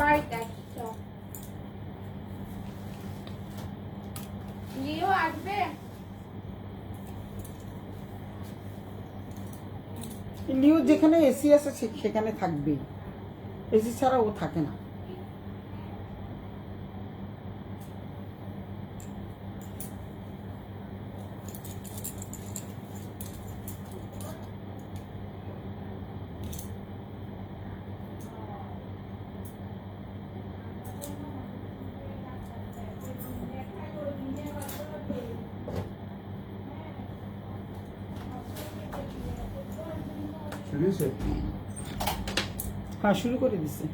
বাড়িতে আসছো, লিও আসবে? লিও যেখানে এসি আছে সেখানে থাকবেই, এসি ছাড়া ও থাকে না। হ্যাঁ, শুরু করে দিছে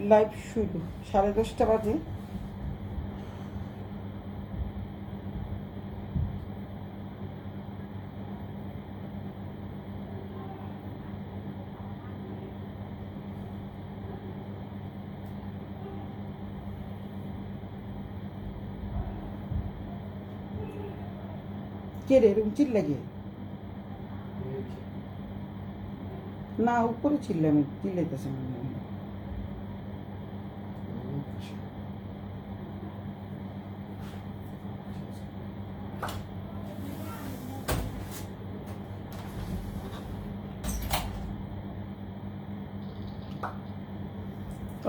লাইভ শুরু 10:30 বাজে। কে রে এরকম চিল্লাগে? না, উপরে চিল্লামে চিল্লাইতেছে মনে হয়।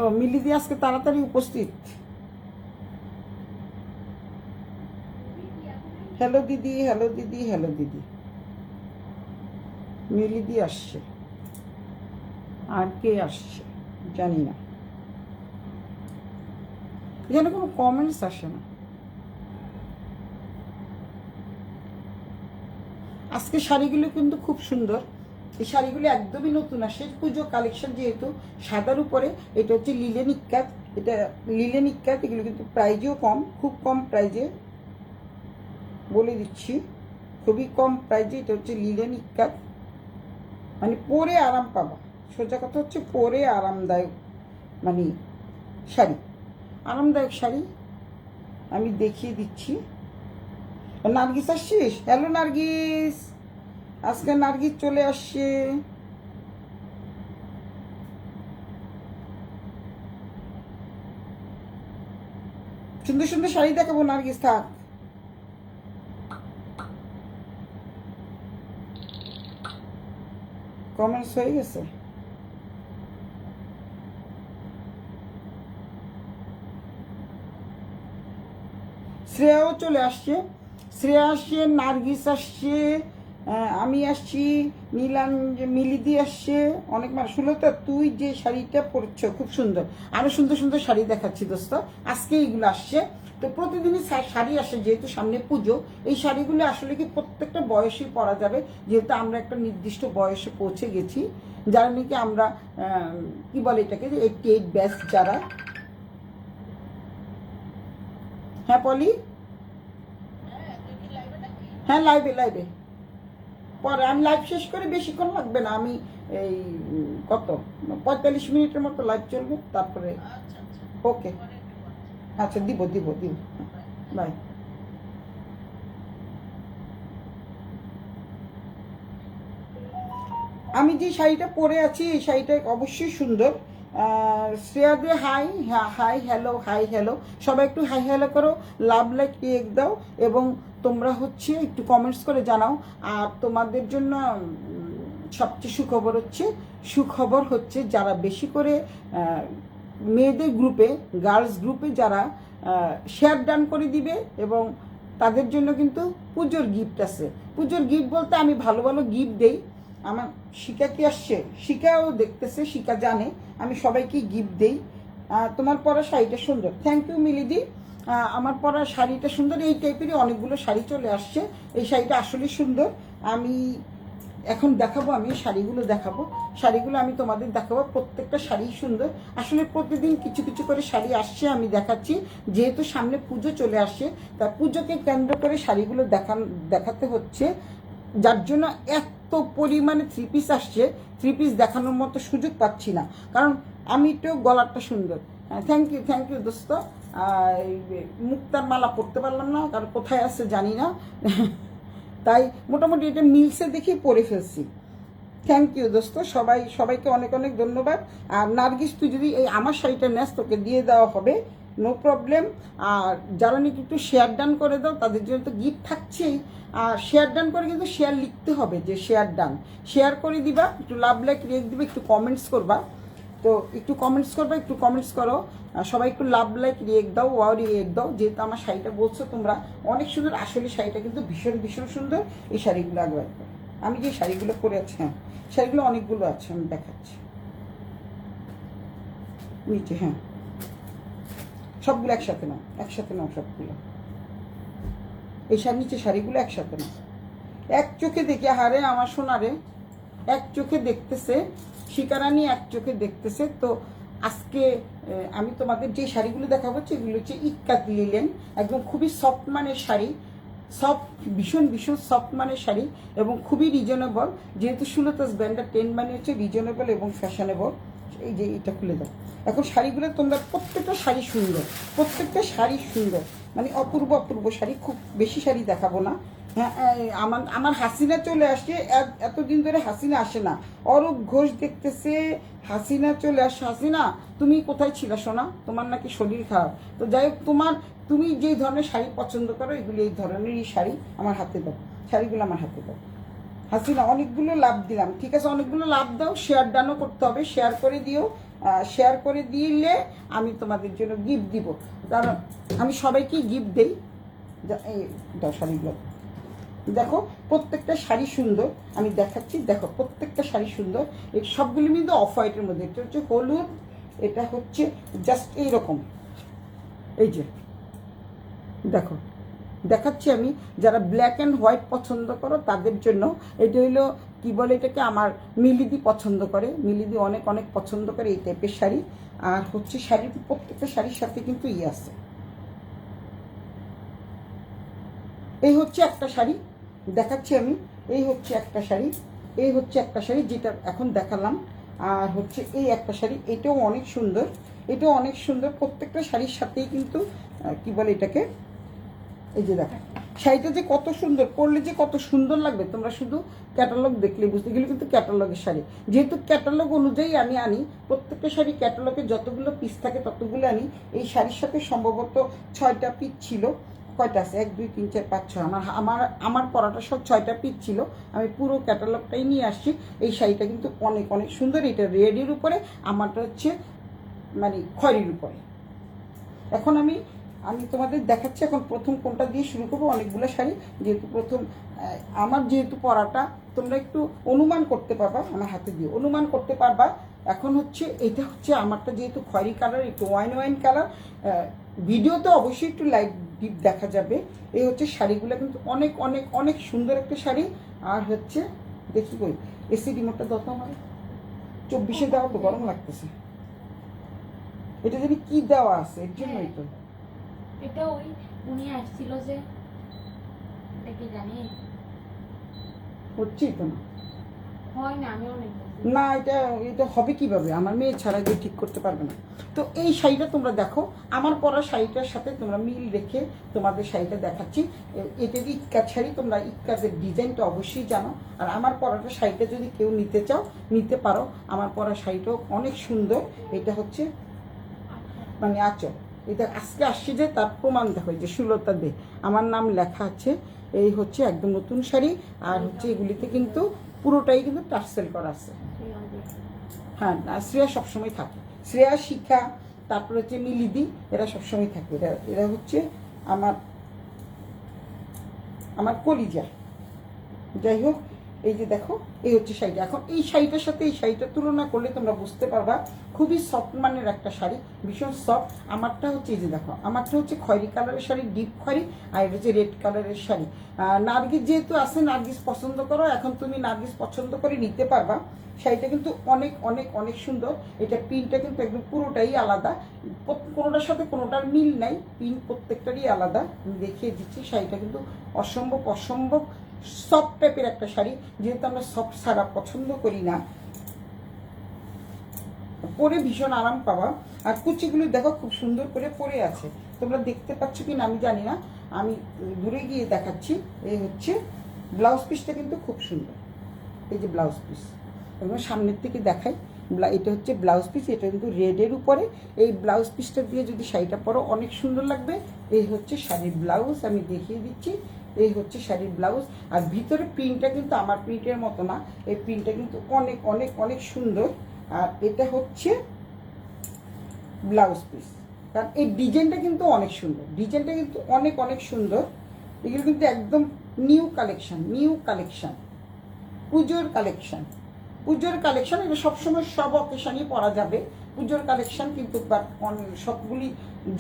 ও মিলিদি আজকে তাড়াতাড়ি উপস্থিত। হ্যালো দিদি, হ্যালো দিদি, হ্যালো দিদি। মিলিদি আসছে, আর কে আসছে জানি না, এখানে কোনো কমেন্টস আসে না। আজকে শাড়িগুলো কিন্তু খুব সুন্দর। এই শাড়িগুলো একদমই নতুন আসে, পুজো কালেকশন যেহেতু। সাদার উপরে এটা হচ্ছে লিলেন ইক্কাত, এটা লিলেন ইক্কাত। এগুলো কিন্তু প্রাইজও কম, খুব কম প্রাইজে বলে দিচ্ছি, খুবই কম প্রাইজে। এটা হচ্ছে লিলেন ইক্কাত, মানে পরে আরাম পাবা। সোজা কথা হচ্ছে পরে আরামদায়ক, মানে শাড়ি, আরামদায়ক শাড়ি। আমি দেখিয়ে দিচ্ছি। নার্গিস আসছিস? হ্যালো নার্গিস, আজকে নার্গিস চলে আসছে। সুন্দর সুন্দর শাড়ি দেখাবো নার্গিস, থাক। কমেন্টস হয়ে গেছে? শ্রেয়াও চলে আসছে, শ্রেয়া আসছে, নার্গিস আসছে, আমি আসছি, মিলিদি আসছে, অনেক মানুষ। সুলতা, তুই যে শাড়িটা পরছ খুব সুন্দর। আরো সুন্দর সুন্দর শাড়ি দেখাচ্ছি দোস্ত, আজকে এইগুলো আসছে। তো প্রতিদিনই শাড়ি আসে, যেহেতু সামনে পুজো। এই শাড়িগুলো আসলে কি প্রত্যেকটা বয়সে পরা যাবে, যেহেতু আমরা একটা নির্দিষ্ট বয়সে পৌঁছে গেছি, যারা নাকি আমরা কি বলে এটাকে, 88 ব্যাচ যারা। হ্যাঁ পলি, হ্যাঁ লাইভে লাইভে পরে আমি লাইভ শেষ করে বেশিক্ষণ লাগবে না। আমি এই কত 45 মিনিটের মতো লাইভ চলবে, তারপরে ওকে। আচ্ছা, দিব দিব দিব, বাই। আমি যে শাড়িটা পরে আছি এই শাড়িটা অবশ্যই সুন্দর। Shreya Dey hi, hi hello, hi hello, সবাই একটু হাই হ্যালো করো, লাভ লাইক টেক দাও, এবং তোমরা হচ্ছে একটু কমেন্টস করে জানাও। আর তোমাদের জন্য সবচেয়ে সুখবর হচ্ছে যারা বেশি করে মেয়েদের গ্রুপে, গার্লস গ্রুপে যারা শেয়ার ডান করে দিবে, এবং তাদের জন্য কিন্তু পুজোর গিফট আছে। পুজোর গিফট বলতে আমি ভালো ভালো গিফট দেই। আমার শিকা কি আসছে, শিকাও দেখতেছে, শিকা জানে আমি সবাইকে গিফট দেই। তোমার পরা শাড়িটা সুন্দর, থ্যাংক ইউ মিলিদি। আমার পরা শাড়িটা সুন্দর। এই টাইপেরই অনেকগুলো শাড়ি চলে আসছে, এই শাড়িটা আসলে সুন্দর। আমি এখন দেখাবো, আমি শাড়িগুলো দেখাবো, শাড়িগুলো আমি তোমাদের দেখাবো। প্রত্যেকটা শাড়ি সুন্দর। আসলে প্রতিদিন কিছু কিছু করে শাড়ি আসছে, আমি দেখাচ্ছি। যেহেতু সামনে পুজো চলে আসছে, তা পুজোকে কেন্দ্র করে শাড়িগুলো দেখাতে হচ্ছে, যার জন্য এত পরিমাণে থ্রি পিস আসছে। থ্রি পিস দেখানোর মতো সুযোগ পাচ্ছি না, কারণ আমি একটু গলাটা সুন্দর। থ্যাংক ইউ দোস্ত। মুক্তার মালা পরতে পারলাম না, কারণ কোথায় আছে জানি না, তাই মোটামুটি এটা মিলসে দেখেই পরে ফেলছি। থ্যাংক ইউ দোস্ত, সবাইকে অনেক অনেক ধন্যবাদ। আর নার্গিস, তুই যদি এই আমার শাড়িটা নেস তোকে দিয়ে দেওয়া হবে, নো প্রবলেম। আর যারা নাকি একটু শেয়ার ডান করে দাও তাদের জন্য তো গিফট থাকছেই। আর শেয়ার ডান করে কিন্তু শেয়ার লিখতে হবে, যে শেয়ার ডান, শেয়ার করে দিবা, একটু লাভ লাইক রিয়েক্ট দিবে, একটু কমেন্টস করবা। তো একটু কমেন্টস করবা, একটু কমেন্টস করো, সবাই একটু লাভ লাইক রিয়েক্ট দাও, ওয়াও রিয়েক্ট দাও। যেহেতু আমার শাড়িটা বলছো তোমরা অনেক সুন্দর, আসলে শাড়িটা কিন্তু ভীষণ ভীষণ সুন্দর। এই শাড়িগুলো একবার আমি যে শাড়িগুলো পরে আছি, হ্যাঁ শাড়িগুলো অনেকগুলো আছে, আমি দেখাচ্ছি নিচে। হ্যাঁ সবগুলো একসাথে নাও, একসাথে নাও সবগুলো। এই নিচে শাড়িগুলো একসাথে নাও। এক চোখে দেখে, হারে আমার সোনারে, এক চোখে দেখতেছে, শিকারানি এক চোখে দেখতেছে। তো আজকে আমি তোমাদের যে শাড়িগুলো দেখাবো এগুলো হচ্ছে ইক্কাত লিলেন, একদম খুবই সফট মানের শাড়ি, সফট, ভীষণ ভীষণ সফট মানের শাড়ি এবং খুবই রিজনেবল। যেহেতু সুলতাস ব্র্যান্ডের 10 মানে হচ্ছে রিজনেবল এবং ফ্যাশনেবল। এই যে এটা খুলে দাও। এখন শাড়িগুলো তোমরা প্রত্যেকটা শাড়ি সুন্দর, প্রত্যেকটা শাড়ি সুন্দর, মানে অপূর্ব অপূর্ব শাড়ি। খুব বেশি শাড়ি দেখাবো না। হ্যাঁ, আমার হাসিনা চলে আসছে, এতদিন ধরে হাসিনা আসে না। অরূপ ঘোষ দেখতেছে, হাসিনা চলে আসছে। হাসিনা তুমি কোথায় ছিল সোনা? তোমার নাকি শরীর খারাপ। তো যাই হোক, তুমি যেই ধরনের শাড়ি পছন্দ করো এগুলি এই ধরনেরই শাড়ি আমার হাতে দাও, শাড়িগুলো আমার হাতে দাও। হাসিনা অনেকগুলো লাভ দিলাম, ঠিক আছে, অনেকগুলো লাভ দাও। শেয়ার ডানও করতে হবে, শেয়ার করে দিও। শেয়ার করে দিলে আমি তোমাদের জন্য গিফট দিব, কারণ আমি সবাইকেই গিফট দিই। এই দাও শাড়িগুলো, দেখো প্রত্যেকটা শাড়ি সুন্দর, আমি দেখাচ্ছি। দেখো প্রত্যেকটা শাড়ি সুন্দর। এই সবগুলি কিন্তু অফ হোয়াইটের মধ্যে, এটা হচ্ছে হলুদ, এটা হচ্ছে জাস্ট এইরকম। এই যে দেখো দেখাচ্ছি আমি, যারা ব্ল্যাক অ্যান্ড হোয়াইট পছন্দ করো তাদের জন্য। এটা হলো কি বলে এটাকে, আমার মিলিদি পছন্দ করে, মিলিদি অনেক অনেক পছন্দ করে এই টাইপের শাড়ি। আর হচ্ছে শাড়ির প্রত্যেকটা শাড়ির সাথে কিন্তু আছে। এই হচ্ছে একটা শাড়ি দেখাচ্ছি আমি, এই হচ্ছে একটা শাড়ি, এই হচ্ছে একটা শাড়ি যেটা এখন দেখালাম। আর হচ্ছে এই একটা শাড়ি, এটাও অনেক সুন্দর, এটাও অনেক সুন্দর। প্রত্যেকটা শাড়ির সাথেই কিন্তু কি বলে এটাকে, এই যে দেখো শাড়িটা যে কত সুন্দর, পরলে যে কত সুন্দর লাগবে তোমরা শুধু ক্যাটালগ দেখলে বুঝতে। গেলে কিন্তু ক্যাটালগের শাড়ি, যেহেতু ক্যাটালগ অনুযায়ী আমি আনি, প্রত্যেকটা শাড়ি ক্যাটালগে যতগুলো পিস থাকে ততগুলো আনি। এই শাড়ির সাথে সম্ভবত 6টা পিস ছিল। কয়টা আছে? 1 2 3 4 5 6, আমার পরাটা সব 6টা পিস ছিল। আমি পুরো ক্যাটালগটাই নিয়ে আসছি। এই শাড়িটা কিন্তু অনেক অনেক সুন্দর। এটা রেডের উপরে, আমারটা হচ্ছে মানে খয়েরির উপরে। এখন আমি তোমাদের দেখাচ্ছি এখন প্রথম কোনটা দিয়ে শুরু করবো। অনেকগুলো শাড়ি যেহেতু প্রথম, আমার যেহেতু পরাটা তোমরা একটু অনুমান করতে পারবা, আমার হাতে দিয়ে অনুমান করতে পারবা। এখন হচ্ছে এটা হচ্ছে আমারটা যেহেতু খয়েরি কালার, একটু ওয়াইন কালার। ভিডিওতে অবশ্যই একটু লাইট ডিপ দেখা যাবে। এই হচ্ছে শাড়িগুলো কিন্তু অনেক অনেক অনেক সুন্দর একটা শাড়ি। আর হচ্ছে দেখি কই এসি রিমোটটা দত আমার 24-এ দেওয়া, তো গরম লাগতেছে। এটা যদি কি দেওয়া আছে এর জন্যই তো এটা ওই উনি আসছিল যে, এটা কি জানি হচ্ছেই তো না। হয় না, আমিও নেই না, এটা হবে কিভাবে? আমার মেয়ে ছাড়া যে ঠিক করতে পারবে না। তো এই শাড়িটা তোমরা দেখো, আমার পরা শাড়িটার সাথে তোমরা মিল রেখে তোমাদের শাড়িটা দেখাচ্ছি। এটা যে ইক্কাত শাড়ি, তোমরা ইক্কাতের ডিজাইনটা অবশ্যই জানো। আর আমার পরাটা শাড়িটা যদি কেউ নিতে চাও নিতে পারো। আমার পরা শাড়িটাও অনেক সুন্দর। এটা হচ্ছে মানে আঁচল, এটা আজকে আসছে যে তার প্রমাণ দেখো, যে সুলতা দে আমার নাম লেখা আছে। এই হচ্ছে একদম নতুন শাড়ি। আর হচ্ছে এগুলিতে কিন্তু পুরোটাই কিন্তু টার্সেল করা আছে। হ্যাঁ, শ্রেয়া সবসময় থাকে, শ্রেয়া, শিখা, তারপরে হচ্ছে মিলিদি, এরা সবসময় থাকে। এরা হচ্ছে আমার কলিজা। যাই হোক, এই যে দেখো এই হচ্ছে শাড়িটা। এখন এই শাড়িটার সাথে এই শাড়িটার তুলনা করলে তোমরা বুঝতে পারবা খুবই সফট মানের একটা শাড়ি, ভীষণ সফট। আমারটা হচ্ছে এই যে দেখো, আমারটা হচ্ছে খয়েরি কালারের শাড়ি, ডিপ খয়েরি। আর এটা হচ্ছে রেড কালারের শাড়ি। নার্গিস যেহেতু আছে, নার্গিস পছন্দ করো, এখন তুমি নার্গিস পছন্দ করে নিতে পারবা। শাড়িটা কিন্তু অনেক অনেক অনেক সুন্দর। এটা প্রিন্টটা কিন্তু একদম পুরোটাই আলাদা, কোনোটার সাথে কোনোটার মিল নাই, প্রিন্ট প্রত্যেকটারই আলাদা। আমি দেখিয়ে দিচ্ছি, শাড়িটা কিন্তু অসম্ভব অসম্ভব সফট টাইপের একটা শাড়ি। যেহেতু আমরা সফট ছাড়া পছন্দ করি না, পরে ভীষণ আরাম পাওয়া। আর কুচিগুলো দেখো খুব সুন্দর করে পরে আছে, তোমরা দেখতে পাচ্ছ কি না আমি জানি না, আমি দূরে গিয়ে দেখাচ্ছি। এই হচ্ছে ব্লাউজ পিসটা কিন্তু খুব সুন্দর। এই যে ব্লাউজ পিস, এবং সামনের থেকে দেখাই, এটা হচ্ছে ব্লাউজ পিস, এটা কিন্তু রেডের উপরে। এই ব্লাউজ পিসটা দিয়ে যদি শাড়িটা পরো অনেক সুন্দর লাগবে। এই হচ্ছে শাড়ির ব্লাউজ, আমি দেখিয়ে দিচ্ছি। এই হচ্ছে শাড়ির ব্লাউজ। আর ভিতরে প্রিন্টটা কিন্তু আমার প্রিন্টের মতো না, এই প্রিন্টটা কিন্তু অনেক অনেক অনেক সুন্দর। আর এটা হচ্ছে ব্লাউজ পিস, কারণ এই ডিজাইনটা কিন্তু অনেক সুন্দর, ডিজাইনটা কিন্তু অনেক অনেক সুন্দর। এগুলো কিন্তু একদম নিউ কালেকশন, নিউ কালেকশন, পুজোর কালেকশন, পুজোর কালেকশন। এটা সবসময় সব অকেশনই পরা যাবে, পুজোর কালেকশন কিন্তু। বাট সবগুলি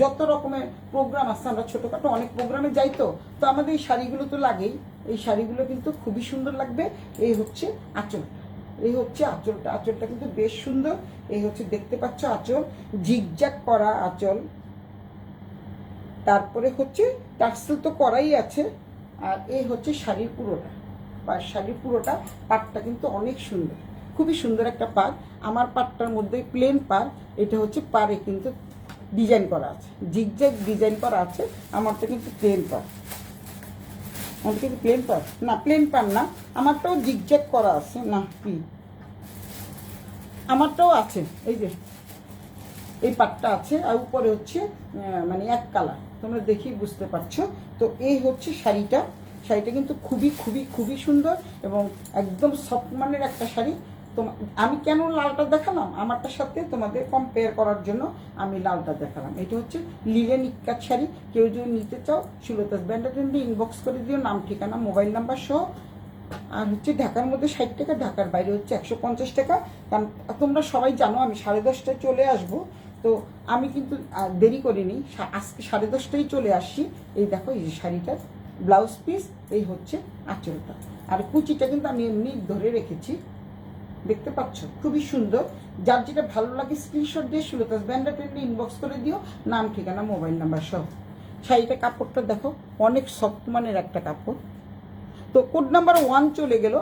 যত রকমের প্রোগ্রাম আছে, আমরা ছোটোখাটো অনেক প্রোগ্রামে যাই, তো আমাদের এই শাড়িগুলো তো লাগেই। এই শাড়িগুলো কিন্তু খুবই সুন্দর লাগবে। এই হচ্ছে আঁচল, এই হচ্ছে আঁচলটা, আঁচলটা কিন্তু বেশ সুন্দর। এই হচ্ছে দেখতে পাচ্ছ আঁচল, জিগজ্যাগ করা আঁচল। তারপরে হচ্ছে টার্সেল তো করাই আছে। আর এই হচ্ছে শাড়ির পুরোটা, শাড়ির পুরোটা পাটটা কিন্তু অনেক সুন্দর, খুবই সুন্দর একটা পাড়। আমার পাটটার মধ্যে প্লেন পাড়, এটা হচ্ছে পাড়ে কিন্তু ডিজাইন করা আছে, জিগজ্যাগ ডিজাইন করা আছে। আমারটা কিন্তু প্লেন পাড়, আমার কিন্তু প্লেন পাড় না, প্লেন পাড় না, আমারটাও জিগজ্যাগ করা আছে। না কি, আমারটাও আছে, এই যে এই পাটটা আছে। আর উপরে হচ্ছে মানে এক কালার, তোমরা দেখেই বুঝতে পারছো। তো এই হচ্ছে শাড়িটা, শাড়িটা কিন্তু খুবই খুবই খুবই সুন্দর এবং একদম সফট মানের একটা শাড়ি। তো আমি কেন লালটা দেখালাম, আমারটার সাথে তোমাদের কম্পেয়ার করার জন্য আমি লালটা দেখালাম। এটা হচ্ছে লিলেন ইক্কাত শাড়ি। কেউ যদি নিতে চাও সুলতাস ব্যান্ডাটেন্ডে ইনবক্স করে দিও, নাম ঠিকানা মোবাইল নাম্বার সহ। আর হচ্ছে ঢাকার মধ্যে 60 টাকা, ঢাকার বাইরে হচ্ছে 150 টাকা। কারণ তোমরা সবাই জানো আমি 10:30টায় চলে আসবো, তো আমি কিন্তু দেরি করিনি, আজকে 10:30টায় চলে আসছি। এই দেখো, এই যে শাড়িটার ব্লাউজ পিস, এই হচ্ছে আঁচলটা। আর কুচিটা কিন্তু আমি এমনি ধরে রেখেছি, দেখতে পাচ্ছ, খুবই সুন্দর। যার যেটা ভালো লাগে স্ক্রিনশট দিয়ে সুলতাস ব্যান্ডাটেন্ডে ইনবক্স করে দিও, নাম ঠিকানা মোবাইল নাম্বার সহ। শাড়িটা কাপড়টা দেখো, অনেক সফট মানের একটা কাপড়। তো কোড নাম্বার 1 চলে গেল।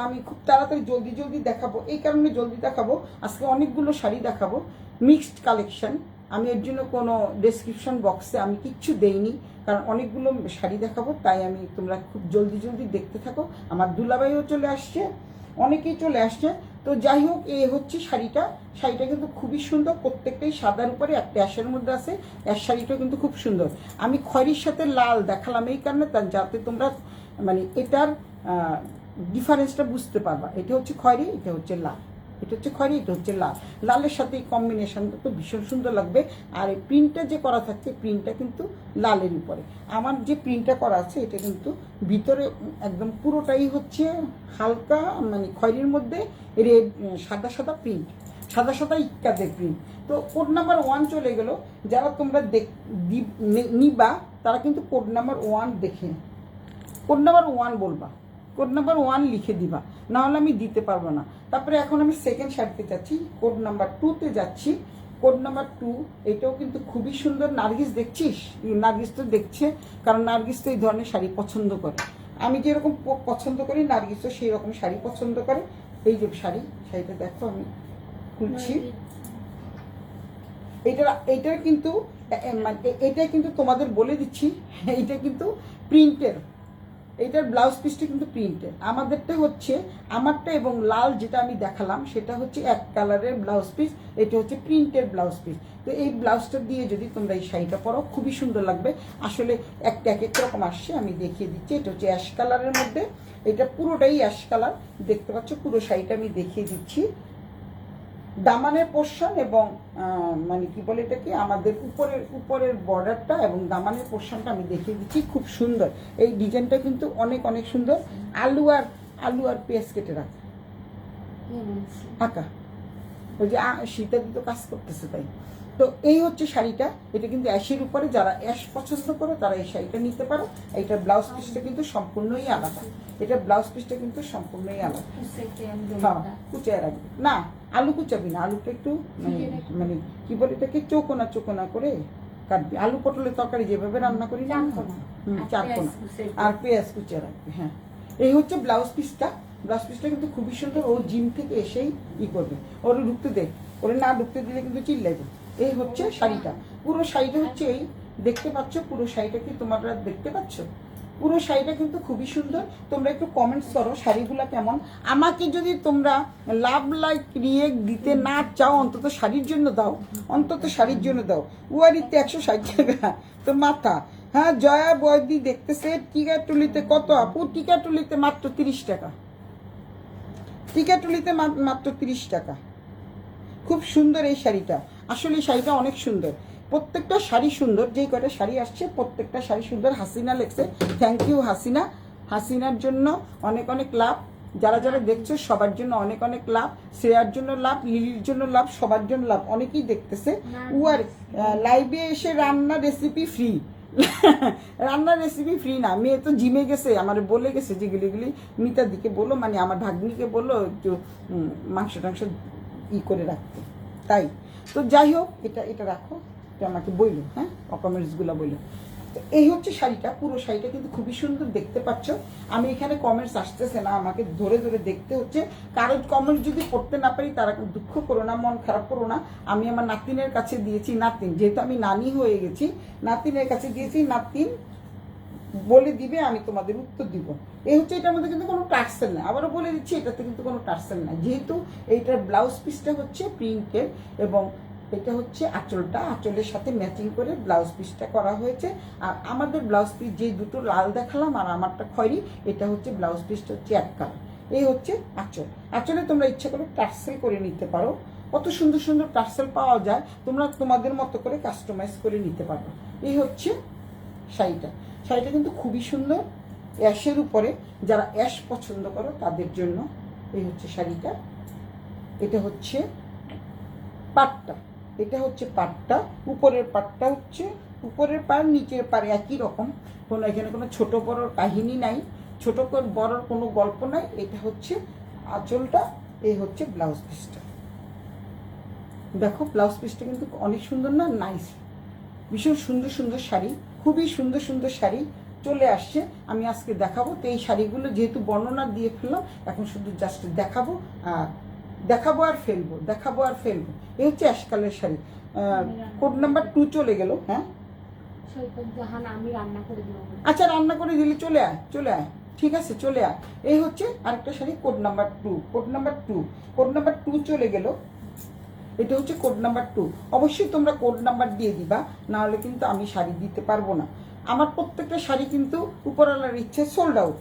আমি খুব তাড়াতাড়ি জলদি জলদি দেখাবো, এই কারণে জলদি দেখাবো, আজকে অনেকগুলো শাড়ি দেখাবো, মিক্সড কালেকশন। আমি এর জন্য কোনো ডেসক্রিপশন বক্সে আমি কিচ্ছু দেইনি, কারণ অনেকগুলো শাড়ি দেখাবো, তাই আমি, তোমরা খুব জলদি জলদি দেখতে থাকো। আমার দুলাভাইও চলে আসছে, অনেকেই চলে আসছে। তো যাই হোক, এই হচ্ছে শাড়িটা, শাড়িটা কিন্তু খুবই সুন্দর, প্রত্যেকটাই সাদার উপরে একটা অ্যাশের মধ্যে আছে। অ্যাশ শাড়িটা কিন্তু খুব সুন্দর। আমি খয়েরির সাথে লাল দেখালাম এই কারণে, যাতে তোমরা মানে এটার ডিফারেন্সটা বুঝতে পারবা। এটা হচ্ছে খয়েরি, এটা হচ্ছে লাল, এটা হচ্ছে খয়েরি, এটা হচ্ছে লাল। লালের সাথে এই কম্বিনেশনটা তো ভীষণ সুন্দর লাগবে। আর এই প্রিন্টটা যে করা থাকছে, প্রিন্টটা কিন্তু লালের উপরে। আমার যে প্রিন্টটা করা আছে, এটা কিন্তু ভিতরে একদম পুরোটাই হচ্ছে হালকা মানে খয়েরির মধ্যে রেড, সাদা সাদা প্রিন্ট, সাদা সাদা ইক্কাদের প্রিন্ট। তো কোড নাম্বার 1 চলে গেল। যারা তোমরা নিবা তারা কিন্তু কোড নাম্বার 1 দেখে, কোড নাম্বার 1 বলবা, কোড নাম্বার 1 লিখে দিবা, না হলে আমি দিতে পারবো না। তারপরে এখন আমি সেকেন্ড শাড়িতে যাচ্ছি, কোড নাম্বার 2তে যাচ্ছি। কোড নাম্বার 2, এটাও কিন্তু খুবই সুন্দর। নার্গিস দেখছিস, নার্গিস তো দেখছে, কারণ নার্গিস তো এই ধরনের শাড়ি পছন্দ করে। আমি যেরকম পছন্দ করি, নার্গিস তো সেই রকম শাড়ি পছন্দ করে। এই যে শাড়িটা দেখো, আমি খুলছি। এইটা কিন্তু এটা কিন্তু তোমাদের বলে দিচ্ছি, এইটা কিন্তু প্রিন্টের, এইটার ব্লাউজ পিসটা কিন্তু প্রিন্টের। আমাদেরটা হচ্ছে, আমারটা এবং লাল যেটা আমি দেখালাম সেটা হচ্ছে এক কালারের ব্লাউজ পিস, এটা হচ্ছে প্রিন্টের ব্লাউজ পিস। তো এই ব্লাউজটা দিয়ে যদি তোমরা এই শাড়িটা পরো খুবই সুন্দর লাগবে। আসলে একটা এক এক রকম আসছে, আমি দেখিয়ে দিচ্ছি। এটা হচ্ছে অ্যাশ কালারের মধ্যে, এটা পুরোটাই অ্যাশ কালার, দেখতে পাচ্ছ। পুরো শাড়িটা আমি দেখিয়ে দিচ্ছি। দামানের পোর্শন এবং মানে কি বলে এটাকে, আমাদের উপরের বর্ডারটা এবং দামানের পোর্শনটা আমি দেখিয়ে দিচ্ছি, খুব সুন্দর। এই ডিজাইনটা কিন্তু অনেক অনেক সুন্দর। আলু আর পেঁয়াজ কেটে রাখা আঁকা, ওই যে শীতের তো কাজ করতেছে তাই। তো এই হচ্ছে শাড়িটা, এটা কিন্তু অ্যাশের উপরে। যারা অ্যাশ পছন্দ করে তারা এই শাড়িটা নিতে পারো। এইটার ব্লাউজ পিসটা কিন্তু সম্পূর্ণই আলাদা, এটা ব্লাউজ পিসটা কিন্তু সম্পূর্ণই আলাদা। হ্যাঁ, কুচিয়ে রাখবে না, আলু কুচাবি না, আলুটা একটু মানে কি বলে এটাকে, চৌকোনা চৌকোনা করে কাটবি। আলু পটলের তরকারি যেভাবে রান্না করি না, চারকোনা, আর পেঁয়াজ কুচিয়ে রাখবে। হ্যাঁ, এই হচ্ছে ব্লাউজ পিসটা। ব্লাউজ পিসটা কিন্তু খুবই সুন্দর। ও জিম থেকে এসেই করবে, ওর ঢুকতে দে, ওরে না ঢুকতে দিলে কিন্তু চিল্লাইবে। এই হচ্ছে শাড়িটা, পুরো শাড়িটা হচ্ছে এই, দেখতে পাচ্ছ পুরো শাড়িটা কি তোমরা দেখতে পাচ্ছ? পুরো শাড়িটা কিন্তু খুবই সুন্দর। তোমরা একটু কমেন্টস করো শাড়িগুলো কেমন। আমাকে যদি তোমরা লাভ লাইক রিয়েক্ট দিতে না চাও, অন্তত শাড়ির জন্য দাও, অন্তত শাড়ির জন্য দাও। উয়ারিতে 160 টাকা তো মাথা। হ্যাঁ, জয়া বয়দি দেখতেছে টিকাটুলিতে কত আপু? টিকাটুলিতে মাত্র 30 টাকা, টিকাটুলিতে মাত্র 30 টাকা। খুব সুন্দর এই শাড়িটা, আসলে এই শাড়িটা অনেক সুন্দর। প্রত্যেকটা শাড়ি সুন্দর, যেই কয়টা শাড়ি আসছে প্রত্যেকটা শাড়ি সুন্দর। হাসিনা লেখছে, থ্যাংক ইউ হাসিনা। হাসিনার জন্য অনেক অনেক লাভ, যারা যারা দেখছো সবার জন্য অনেক অনেক লাভ। শ্রেয়ার জন্য লাভ, লিলির জন্য লাভ, সবার জন্য লাভ। অনেকেই দেখতেছে। উয়ার লাইভে এসে রান্না রেসিপি ফ্রি। রান্নার রেসিপি ফ্রি না, মেয়ে তো জিমে গেছে, আমার বলে গেছে যে গুলি মিতার দিকে বলো, মানে আমার ভাগ্নিকে বলো একটু মাংস টাংস করে রাখতে। তাই তো যাই হোক, এটা রাখো, এটা আমাকে বইলো, হ্যাঁ কমেন্টসগুলো বইলো। তো এই হচ্ছে শাড়িটা, পুরো শাড়িটা কিন্তু খুবই সুন্দর, দেখতে পাচ্ছ। আমি এখানে কমেন্টস আসতেছে না, আমাকে ধরে ধরে দেখতে হচ্ছে। কারোর কমেন্ট যদি পড়তে না পারি তারা দুঃখ করো না, মন খারাপ করো না। আমি আমার নাতিনের কাছে দিয়েছি, নাতিন যেহেতু আমি নানি হয়ে গেছি, নাতিনের কাছে দিয়েছি, নাতিন বলে দিবে, আমি তোমাদের উত্তর দিব। এই হচ্ছে, এটার মধ্যে কিন্তু কোনো টার্সেল নেই, আবারও বলে দিচ্ছি এটাতে কিন্তু কোনো টার্সেল নেই, যেহেতু এইটার ব্লাউজ পিসটা হচ্ছে প্রিন্টের এবং এটা হচ্ছে আঁচলটা, আঁচলের সাথে ম্যাচিং করে ব্লাউজ পিসটা করা হয়েছে। আর আমাদের ব্লাউজ পিস যে দুটো লাল দেখালাম আর আমারটা খয়েরি, এটা হচ্ছে ব্লাউজ পিসটা হচ্ছে এক কালার। এই হচ্ছে আঁচল। আঁচলে তোমরা ইচ্ছা করে টার্সেল করে নিতে পারো, কত সুন্দর সুন্দর টার্সেল পাওয়া যায়, তোমরা তোমাদের মতো করে কাস্টমাইজ করে নিতে পারো। এই হচ্ছে শাড়িটা, শাড়িটা কিন্তু খুবই সুন্দর, অ্যাশের উপরে, যারা অ্যাশ পছন্দ করো তাদের জন্য এই হচ্ছে শাড়িটা। এটা হচ্ছে পাটটা, এটা হচ্ছে পাটটা, উপরের পাটটা হচ্ছে, উপরের পাড় নিচের পাড় একই রকম, কোনো এখানে কোনো ছোট বড়োর কাহিনী নাই, ছোট বড়োর কোনো গল্প নাই। এটা হচ্ছে আঁচলটা, এই হচ্ছে ব্লাউজ পিসটা। দেখো ব্লাউজ পিসটা কিন্তু অনেক সুন্দর না, নাইস, ভীষণ সুন্দর সুন্দর শাড়ি, খুবই সুন্দর সুন্দর শাড়ি চলে আসছে। আমি আজকে দেখাবো, তো এই শাড়িগুলো যেহেতু বর্ণনা দিয়ে ফেললাম, এখন শুধু জাস্ট দেখাবো আর দেখাবো আর ফেলবো, দেখাবো আর ফেলবো। এই হচ্ছে ash colour sari, code number 2 চলে গেল। হ্যাঁ আমি রান্না করে দিব। আচ্ছা, রান্না করে দিলে চলে আয়, চলে আয়, ঠিক আছে চলে আয়। এই হচ্ছে আরেকটা sari, code number 2, code number 2, code number 2 চলে গেল। এটা হচ্ছে কোড নাম্বার 2। অবশ্যই তোমরা কোড নাম্বার দিয়ে দিবা, না হলে কিন্তু আমি শাড়ি দিতে পারবো না। আমার প্রত্যেকটা শাড়ি কিন্তু উপরওয়ালার ইচ্ছে সোল্ড আউট,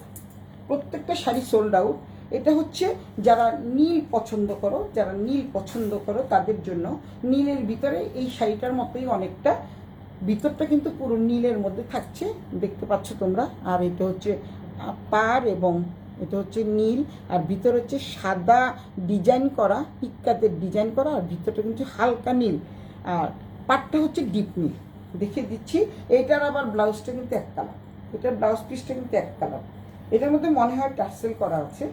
প্রত্যেকটা শাড়ি সোল্ড আউট। এটা হচ্ছে যারা নীল পছন্দ করো, যারা নীল পছন্দ করো তাদের জন্য। নীলের ভিতরে এই শাড়িটার মতোই অনেকটা, ভিতরটা কিন্তু পুরো নীলের মধ্যে থাকছে, দেখতে পাচ্ছ তোমরা। আর এটা হচ্ছে পাড় এবং এটা হচ্ছে নীল, আর ভিতর হচ্ছে সাদা ডিজাইন করা, ইক্কাতের ডিজাইন করা, আর ভিতরটা কিন্তু হালকা নীল, আর পাটটা হচ্ছে ডিপ নীল। দেখিয়ে দিচ্ছি, এইটার আবার ব্লাউজটা কিন্তু এক কালার, এটার ব্লাউজ পিসটা কিন্তু এক কালার, এটার মধ্যে মনে হয় টার্সেল করা আছে।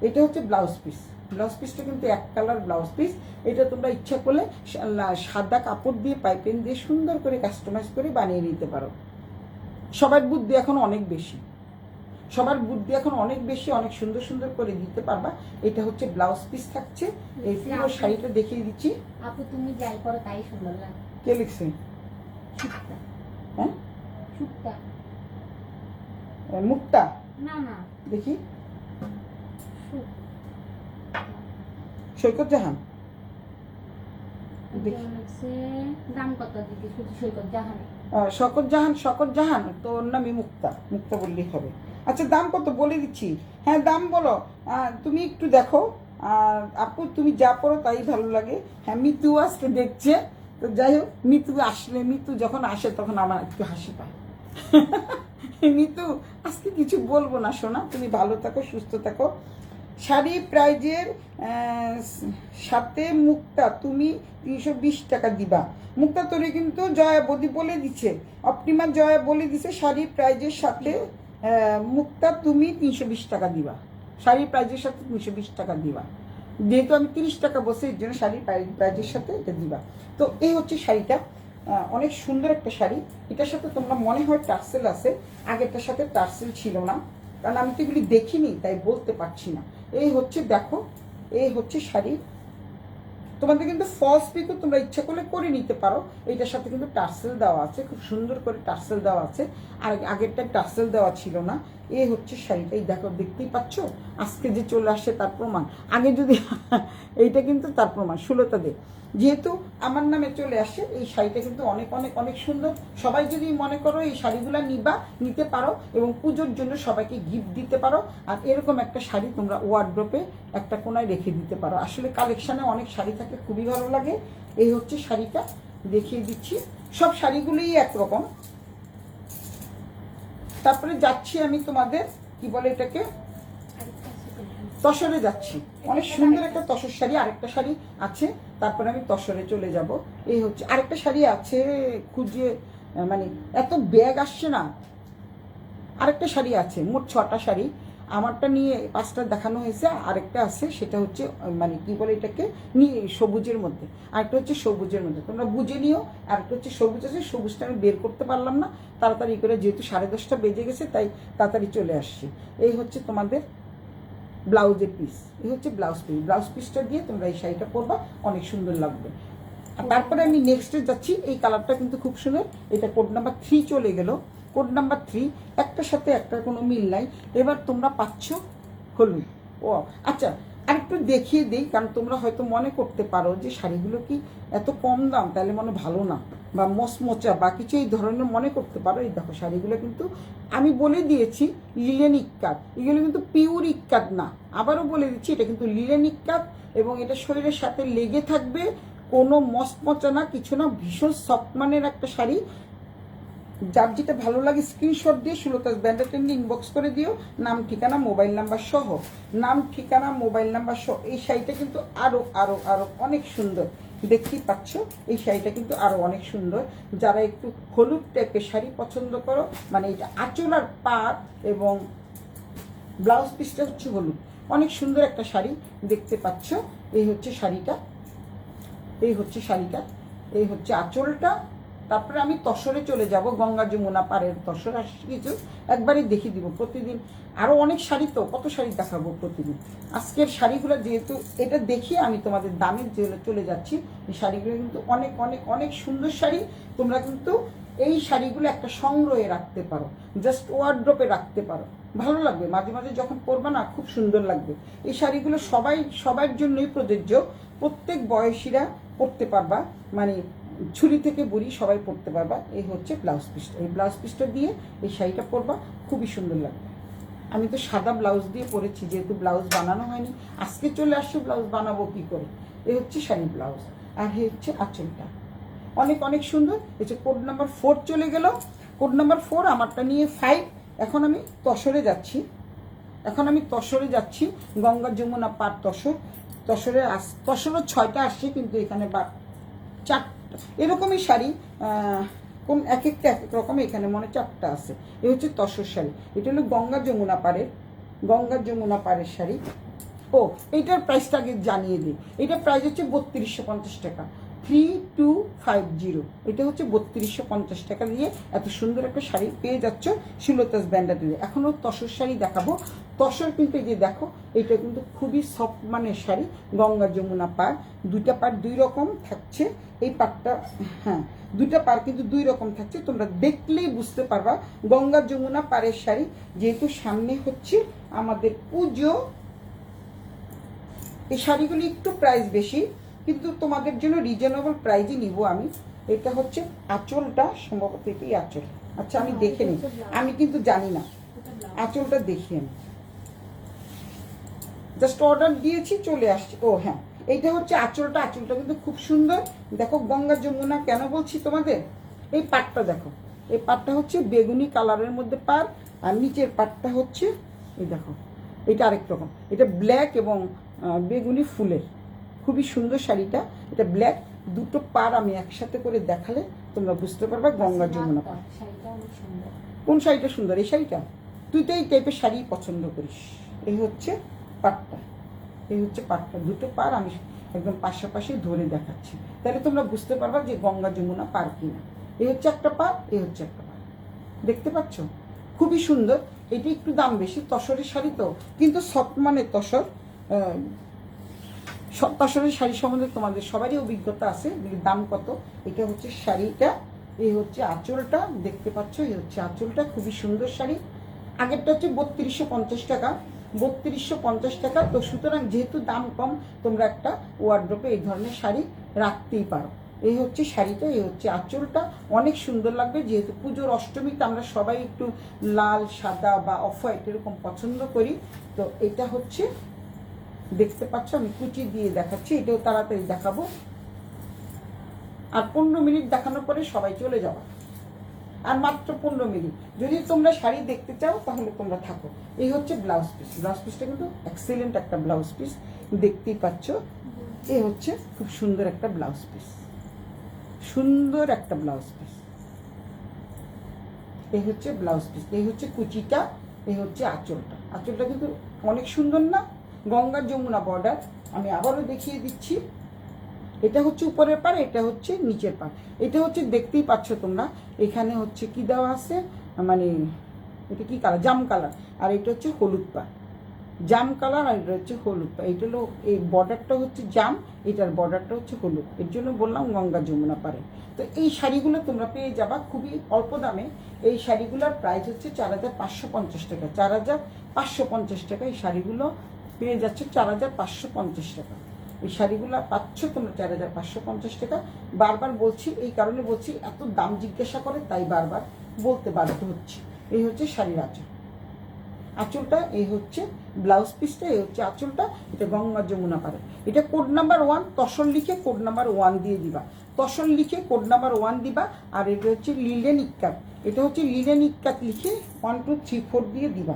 এটা হচ্ছে ব্লাউজ পিস, ব্লাউজ পিসটা কিন্তু এক কালার ব্লাউজ পিস। এটা তোমরা ইচ্ছা করলে সাদা কাপড় দিয়ে পাইপিং দিয়ে সুন্দর করে কাস্টমাইজ করে বানিয়ে নিতে পারো। সবার বুদ্ধি এখন অনেক বেশি, সবার বুদ্ধি এখন অনেক বেশি, অনেক সুন্দর সুন্দর করে দিতে পারবা। এটা হচ্ছে ব্লাউজ পিস থাকছে। এই পুরো শাড়িটা দেখিয়ে দিচ্ছি। আপু তুমি যাই করো তাই সুন্দর লাগে। কে লিখছে? হ্যাঁ, মুক্তা, না না দেখি, সৈকত জাহান। দাম কত দিদি? শুধু সৈকত জাহান। শকত জাহান, শকত জাহান, তো ওর নামই মুক্তা, মুক্তা বললেই হবে। আচ্ছা দাম কত বলে দিচ্ছি। হ্যাঁ দাম বলো, তুমি একটু দেখো। আপু তুমি যা পড়ো তাই ভালো লাগে। হ্যাঁ, মিতু আজকে দেখছে, তো যাই হোক, মিতু আসলে, মিতু যখন আসে তখন আমার একটু হাসি পায়। মিতু আজকে কিছু বলবো না সোনা, তুমি ভালো থাকো, সুস্থ থাকো। শাড়ি প্রাইজের সাথে মুক্তা তুমি 320 টাকা দিবা। মুক্তা তোরে কিন্তু জয়া বদি বলে দিচ্ছে, অপটিমা জয়া বলে দিছে শাড়ি প্রাইজের সাথে মুক্তা তুমি 320 টাকা দিবা, শাড়ি প্রাইজের সাথে 320 টাকা দিবা। যেহেতু আমি 30 টাকা বসে, এর জন্য শাড়ি প্রাইজের সাথে এটা দিবা। তো এই হচ্ছে শাড়িটা, অনেক সুন্দর একটা শাড়ি। এটার সাথে তোমরা মনে হয় টার্সেল আছে, আগেরটার সাথে টার্সেল ছিল না, কারণ আমি তো এগুলি দেখিনি তাই বলতে পারছি না। এই হচ্ছে দেখো, এই হচ্ছে শাড়ি, তোমাদের কিন্তু ফলস পিকও তোমরা ইচ্ছা করলে করে নিতে পারো। এইটার সাথে কিন্তু টার্সেল দেওয়া আছে, খুব সুন্দর করে টার্সেল দেওয়া আছে, আর আগেরটা টার্সেল দেওয়া ছিল না। এই হচ্ছে শাড়িটা, এই দেখো দেখতেই পাচ্ছ, আজকে যে চলে আসে তার প্রমাণ। আগে যদি এইটা কিন্তু তার প্রমাণ সুলতা দে, যেহেতু আমার নামে চলে আসে। এই শাড়িটা কিন্তু অনেক অনেক অনেক সুন্দর। সবাই যদি মনে করো এই শাড়িগুলো নিতে পারো এবং পুজোর জন্য সবাইকে গিফট দিতে পারো। আর এরকম একটা শাড়ি তোমরা ওয়ার্ড্রপে একটা কোনায় রেখে দিতে পারো। আসলে কালেকশানে অনেক শাড়ি থাকে, খুবই ভালো লাগে। এই হচ্ছে শাড়িটা, দেখিয়ে দিচ্ছি। সব শাড়িগুলোই একরকম। তারপরে যাচ্ছি আমি তোমাদের কি বলে এটাকে, তসরে যাচ্ছি। অনেক সুন্দর একটা তসর শাড়ি, আরেকটা শাড়ি আছে, তারপরে আমি তসরে চলে যাব। এই হচ্ছে আরেকটা শাড়ি আছে, খুঁজে মানে এত ব্যাগ আসছে না। আরেকটা শাড়ি আছে, মোট 6টা শাড়ি। আমারটা নিয়ে 5টা দেখানো হয়েছে, আরেকটা আছে সেটা হচ্ছে মানে কি বলে এটাকে, সবুজের মধ্যে, আরেকটা হচ্ছে সবুজের মধ্যে, তোমরা বুঝে নিও। আরেকটা হচ্ছে সবুজ আছে, সবুজটা আমি বের করতে পারলাম না তাড়াতাড়ি করে, যেহেতু 10:30 বেজে গেছে তাই তাড়াতাড়ি চলে আসছি। এই হচ্ছে তোমাদের ব্লাউজের পিস, এই হচ্ছে ব্লাউজ পিস। ব্লাউজ পিসটা দিয়ে তোমরা এই শাড়িটা পরবা, অনেক সুন্দর লাগবে। আর তারপরে আমি নেক্সটে যাচ্ছি। এই কালারটা কিন্তু খুব সুন্দর, এটা কোড নাম্বার 3 চলে গেল। কোড নাম্বার 3, একটার সাথে একটার কোনো মিল নাই। এবার তোমরা পাচ্ছ হলুদ। ও আচ্ছা, আরেকটু দেখিয়ে দিই, কারণ তোমরা হয়তো মনে করতে পারো যে শাড়িগুলো কি এত কম দাম, তাহলে মনে ভালো না বা মচমচা বা কিছু এই ধরনের মনে করতে পারো। এই দেখো শাড়িগুলো কিন্তু আমি বলে দিয়েছি লিলেন ইক্কাত, এগুলো কিন্তু পিওর ইক্কাত না। আবারও বলে দিচ্ছি, এটা কিন্তু লিলেন ইক্কাত এবং এটা শরীরের সাথে লেগে থাকবে, কোনো মচমচা না, কিছু না, ভীষণ সফট মানের একটা শাড়ি। যার যেটা ভালো লাগে স্ক্রিনশট দিয়ে সুলতাস ব্র্যান্ডের ট্রেন্ডে ইনবক্স করে দিও, নাম ঠিকানা মোবাইল নাম্বার সহ, নাম ঠিকানা মোবাইল নাম্বার সহ। এই শাড়িটা কিন্তু আরো আরো আরো অনেক সুন্দর, দেখতেই পাচ্ছ। এই শাড়িটা কিন্তু আরো অনেক সুন্দর। যারা একটু হলুদ টাইপের শাড়ি পছন্দ করো, মানে এটা আঁচল আর পাড় এবং ব্লাউজ পিসটা হচ্ছে হলুদ, অনেক সুন্দর একটা শাড়ি, দেখতে পাচ্ছ। এই হচ্ছে শাড়িটা, এই হচ্ছে শাড়িটা, এই হচ্ছে আঁচলটা। তারপরে আমি তসরে চলে যাব, গঙ্গা যমুনা পাড়ের তসর আসছে কিছু, একবারই দেখিয়ে দিব। প্রতিদিন আরও অনেক শাড়ি, তো কত শাড়ি দেখাবো প্রতিদিন। আজকের শাড়িগুলো যেহেতু এটা দেখিয়ে আমি তোমাদের দামের চলে যাচ্ছি। এই শাড়িগুলো কিন্তু অনেক অনেক অনেক সুন্দর শাড়ি। তোমরা কিন্তু এই শাড়িগুলো একটা সংগ্রহে রাখতে পারো, জাস্ট ওয়ার্ড্রপে রাখতে পারো, ভালো লাগবে। মাঝে মাঝে যখন পরবা না, খুব সুন্দর লাগবে। এই শাড়িগুলো সবার জন্যই প্রযোজ্য, প্রত্যেক বয়সীরা পরতে পারবা, মানে ছুরি থেকে বুড়ি সবাই পরতে পারবা। এই হচ্ছে ব্লাউজ পিসটা, এই ব্লাউজ পিসটা দিয়ে এই শাড়িটা পরবা, খুবই সুন্দর লাগবে। আমি তো সাদা ব্লাউজ দিয়ে পরেছি, যেহেতু ব্লাউজ বানানো হয়নি, আজকে চলে আসছে, ব্লাউজ বানাবো কি করে। এই হচ্ছে শাড়ি ব্লাউজ, আর এই হচ্ছে আঁচলটা, অনেক অনেক সুন্দর। হচ্ছে কোড নাম্বার 4 চলে গেল। কোড নাম্বার 4, আমারটা নিয়ে 5। এখন আমি তসরে যাচ্ছি, গঙ্গা যমুনা পাড় তসর। তসরও 6টা আসছে, কিন্তু এখানে 4টা এরকমই শাড়ি, কোন এক একটা এক এক রকম, এখানে মনে 4টা আছে। এই হচ্ছে তসর শাড়ি, এটা হলো গঙ্গা যমুনা পাড়ের শাড়ি। ও এইটার প্রাইসটা আগে জানিয়ে দিই, এটার প্রাইস হচ্ছে 3250 টাকা, 3250। এটা হচ্ছে 3250 টাকা দিয়ে এত সুন্দর একটা শাড়ি পেয়ে যাচ্ছ সুলতাস ব্র্যান্ডের দিয়ে। এখনও তসর শাড়ি দেখাবো। তসর কিন্তু এই যে দেখো, এটা কিন্তু খুবই সফট মানের শাড়ি, গঙ্গা যমুনা পাড়। 2টা পাড় 2 রকম থাকছে। এই পাড়টা, হ্যাঁ 2টা পাড় কিন্তু 2 রকম থাকছে, তোমরা দেখলেই বুঝতে পারবা গঙ্গা যমুনা পাড়ের শাড়ি। যেহেতু সামনে হচ্ছে আমাদের পুজো, এই শাড়িগুলি একটু প্রাইস বেশি, কিন্তু তোমাদের জন্য রিজনেবল প্রাইজই নিব আমি। এটা হচ্ছে আঁচলটা, সম্ভবত এটাই আঁচল। আচ্ছা আমি দেখে নিই, আমি কিন্তু জানি না, আঁচলটা দেখিয়ে নিই। জাস্ট অর্ডার দিয়েছি, চলে আসছে। ও হ্যাঁ, এইটা হচ্ছে আঁচলটা। আঁচলটা কিন্তু খুব সুন্দর। দেখো গঙ্গা যমুনা কেন বলছি তোমাদের, এই পাটটা দেখো, এই পাটটা হচ্ছে বেগুনি কালারের মধ্যে পাড়, আর নিচের পাটটা হচ্ছে এই দেখো, এটা আরেক রকম, এটা ব্ল্যাক এবং বেগুনি ফুলের, খুবই সুন্দর শাড়িটা। এটা ব্ল্যাক, 2টো পাড় আমি একসাথে করে দেখালে তোমরা বুঝতে পারবে গঙ্গা যমুনা পাড়। কোন শাড়িটা সুন্দর? এই শাড়িটা। তুই তো এই টাইপের শাড়ি পছন্দ করিস। এই হচ্ছে পাটটা, এই হচ্ছে পাটটা, 2টো পাড় আমি একদম পাশাপাশি ধরে দেখাচ্ছি, তাহলে তোমরা বুঝতে পারবা যে গঙ্গা যমুনা পাড় কিনা। এই হচ্ছে একটা পাড়, এই হচ্ছে একটা পাড়, দেখতে পাচ্ছ, খুবই সুন্দর। এটি একটু দাম বেশি, তসরের শাড়ি তো, কিন্তু সফট মানের তসর, তসরের শাড়ি সম্বন্ধে তোমাদের সবারই অভিজ্ঞতা আছে। দাম কত? এটা হচ্ছে শাড়িটা, এই হচ্ছে আঁচলটা, দেখতে পাচ্ছ, এই হচ্ছে আঁচলটা, খুবই সুন্দর শাড়ি। আগেরটা হচ্ছে 3250 টাকা, 3250 টাকা। তো সুতরাং যেহেতু দাম কম, তোমরা একটা ওয়ার্ড্রোপে এই ধরনের শাড়ি রাখতেই পারো। এই হচ্ছে শাড়িটা, এই হচ্ছে আঁচলটা, অনেক সুন্দর লাগবে। যেহেতু পুজোর অষ্টমীতে আমরা সবাই একটু লাল, সাদা বা অফ হোয়াইট এরকম পছন্দ করি। তো এটা হচ্ছে, দেখতে পাচ্ছ, আমি কুচি দিয়ে দেখাচ্ছি, এটাও তাড়াতাড়ি দেখাবো। আর 15 মিনিট দেখানোর পরে সবাই চলে যাওয়া, আর মাত্র 15 মিনিট। যদি তোমরা শাড়ি দেখতে চাও তাহলে তোমরা থাকো। এই হচ্ছে ব্লাউজ পিস। ব্লাউজ পিসটা কিন্তু এক্সেলেন্ট একটা ব্লাউজ পিস, দেখতেই পাচ্ছ। এই হচ্ছে খুব সুন্দর একটা ব্লাউজ পিস, সুন্দর একটা ব্লাউজ পিস। এই হচ্ছে ব্লাউজ পিস, এই হচ্ছে কুচিটা, এই হচ্ছে আঁচলটা। আঁচলটা কিন্তু অনেক সুন্দর না? গঙ্গা যমুনা বর্ডার। আমি আবারও দেখিয়ে দিচ্ছি। এটা হচ্ছে উপরের পার, এটা হচ্ছে নিচের পার। এটা হচ্ছে, দেখতেই পাচ্ছ তোমরা, এখানে হচ্ছে কি দেওয়া আছে, মানে এটা কি কালার? জাম কালার। আর এটা হচ্ছে হলুদ পার, জাম কালার। আর এটা হচ্ছে হলুদ পার। এটা হলো, এই বর্ডারটা হচ্ছে জাম, এটার বর্ডারটা হচ্ছে হলুদ। এর জন্য বললাম গঙ্গা যমুনা পারে। তো এই শাড়িগুলো তোমরা পেয়ে যাবা খুবই অল্প দামে। এই শাড়িগুলোর প্রাইস হচ্ছে 4550 টাকা, 4550 টাকা। এই শাড়িগুলো পেয়ে যাচ্ছে 4550 টাকা। এই শাড়িগুলো পাচ্ছ তোমরা 4550 টাকা। বারবার বলছি, এই কারণে বলছি, এত দাম জিজ্ঞাসা করে তাই বারবার বলতে বাধ্য হচ্ছে। এই হচ্ছে শাড়ির আঁচল, আঁচলটা, এই হচ্ছে ব্লাউজ পিসটা, এই হচ্ছে আঁচলটা। এটা গঙ্গা যমুনা পারে। এটা কোড নাম্বার 1, তসর লিখে কোড নাম্বার 1 দিয়ে দিবা, তসর লিখে কোড নাম্বার 1 দিবা। আর এটা হচ্ছে লিলেন ইক্কাত, এটা হচ্ছে লিলেন ইক্কাত লিখে 1 2 3 4 দিয়ে দিবা।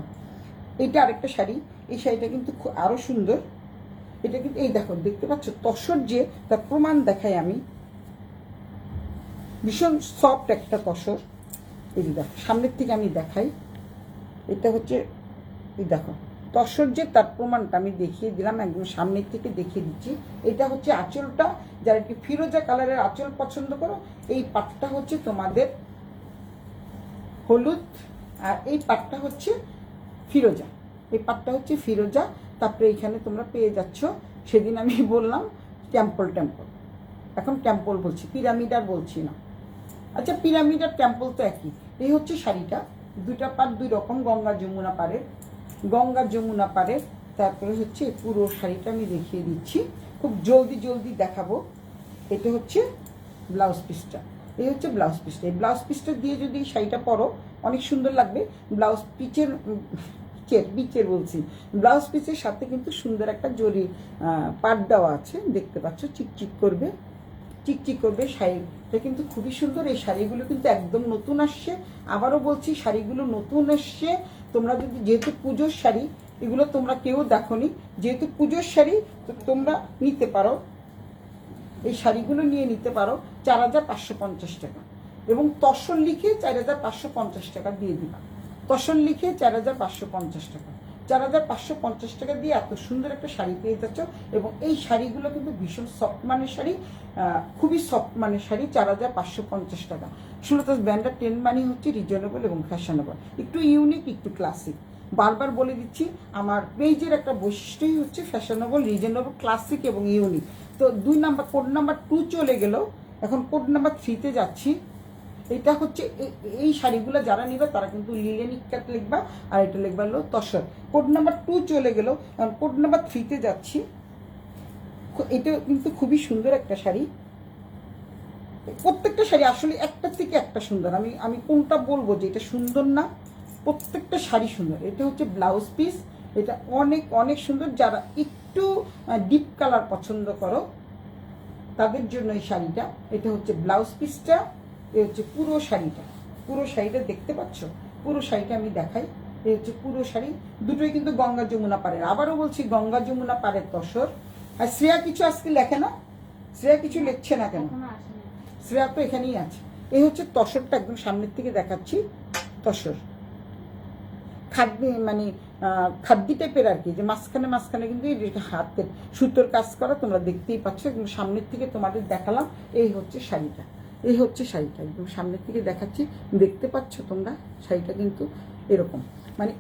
এটা আরেকটা শাড়ি, এই শাড়িটা কিন্তু আরো সুন্দর। এটা কিন্তু, এই দেখো, দেখতে পাচ্ছ তসর, যে তার প্রমাণ দেখাই আমি। ভীষণ সফট একটা তসর। এই দেখো, সামনের থেকে আমি দেখাই। এটা হচ্ছে, এই দেখো তসর, যে তার প্রমাণটা আমি দেখিয়ে দিলাম, একদম সামনের থেকে দেখিয়ে দিচ্ছি। এটা হচ্ছে আঁচলটা। যারা একটু ফিরোজা কালারের আঁচল পছন্দ করো, এই পাটটা হচ্ছে তোমাদের হলুদ, আর এই পাটটা হচ্ছে ফিরোজা। এই পাটটা হচ্ছে ফিরোজা। তারপরে এখানে তোমরা পেয়ে যাচ্ছ, সেদিন আমি বললাম টেম্পল, এখন টেম্পল বলছি, পিরামিড আর বলছি না। আচ্ছা, পিরামিড আর টেম্পল তো একই। এই হচ্ছে শাড়িটা, দুইটা পাট দুই রকম, গঙ্গা যমুনা পাড়ের, গঙ্গা যমুনা পাড়ের। তারপরে হচ্ছে পুরো শাড়িটা আমি দেখিয়ে দিচ্ছি, খুব জলদি দেখাবো। এটা হচ্ছে ব্লাউজ পিসটা, এই হচ্ছে ব্লাউজ পিসটা। এই ব্লাউজ পিসটা দিয়ে যদি শাড়িটা পরো অনেক সুন্দর লাগবে। ব্লাউজ পিচের বলছি, ব্লাউজ পিসের সাথে কিন্তু সুন্দর একটা জরি পাট দেওয়া আছে, দেখতে পাচ্ছ, চিকচিক করবে শাড়িটা কিন্তু খুবই সুন্দর। এই শাড়িগুলো কিন্তু একদম নতুন আসছে, আবারও বলছি শাড়িগুলো নতুন আসছে। তোমরা যদি, যেহেতু পুজোর শাড়ি, এগুলো তোমরা কেউ দেখোনি, যেহেতু পুজোর শাড়ি, তো তোমরা নিতে পারো, এই শাড়িগুলো নিয়ে নিতে পারো 4550 টাকা। এবং তসর লিখে 4550 টাকা দিয়ে দিবা, তসর লিখে 4550 টাকা, 4550 টাকা দিয়ে এত সুন্দর একটা শাড়ি পেয়ে যাচ্ছ। এবং এই শাড়িগুলো কিন্তু ভীষণ সফট মানের শাড়ি, খুবই সফট মানের শাড়ি, 4550 টাকা। সুলতাস ব্র্যান্ডের 10 মানে হচ্ছে রিজনেবল এবং ফ্যাশনেবল, একটু ইউনিক, একটু ক্লাসিক। বারবার বলে দিচ্ছি, আমার পেজের একটা বৈশিষ্ট্যই হচ্ছে ফ্যাশনেবল, রিজনেবল, ক্লাসিক এবং ইউনিক। তো 2 নাম্বার, কোড নাম্বার 2 চলে গেল, এখন কোড নাম্বার 3-তে যাচ্ছি। এটা হচ্ছে, এই শাড়িগুলো যারা নিবে তারা কিন্তু লিলেন ইক্কাত লিখবা, আর এটা লিখবা হলো তসর। কোড নাম্বার 2 চলে গেল, এখন কোড নাম্বার 3-তে যাচ্ছি। এটা কিন্তু খুবই সুন্দর একটা শাড়ি, প্রত্যেকটা শাড়ি আসলে একটা থেকে একটা সুন্দর। আমি কোনটা বলবো যে এটা সুন্দর না? প্রত্যেকটা শাড়ি সুন্দর। এটা হচ্ছে ব্লাউজ পিস, এটা অনেক সুন্দর। যারা একটু ডিপ কালার পছন্দ করো তাদের জন্য এই শাড়িটা। এটা হচ্ছে ব্লাউজ পিসটা, এই হচ্ছে পুরো শাড়িটা দেখতে পাচ্ছ। পুরো শাড়িটা আমি দেখাই, এই হচ্ছে পুরো শাড়ি। দুটোই কিন্তু গঙ্গা যমুনা পাড়ের, আবারও বলছি গঙ্গা যমুনা পাড়ের তসর। আর শ্রেয়া কিছু আজকে লেখে না, শ্রেয়া কিছু লিখছে না কেন? শ্রেয়া তো এখানেই আছে। এই হচ্ছে তসরটা, একদম সামনের থেকে দেখাচ্ছি। তসর মানে খাদ্যি টাইপের আর কি, যে মাঝখানে কিন্তু হাতের সুতোর কাজ করা, তোমরা দেখতেই পাচ্ছ। কিন্তু সামনের থেকে তোমাদের দেখালাম। এই হচ্ছে শাড়িটা, এই হচ্ছে শাড়িটা, একদম সামনের থেকে দেখাচ্ছি, দেখতে পাচ্ছ তোমরা। শাড়িটা কিন্তু এরকম, মানে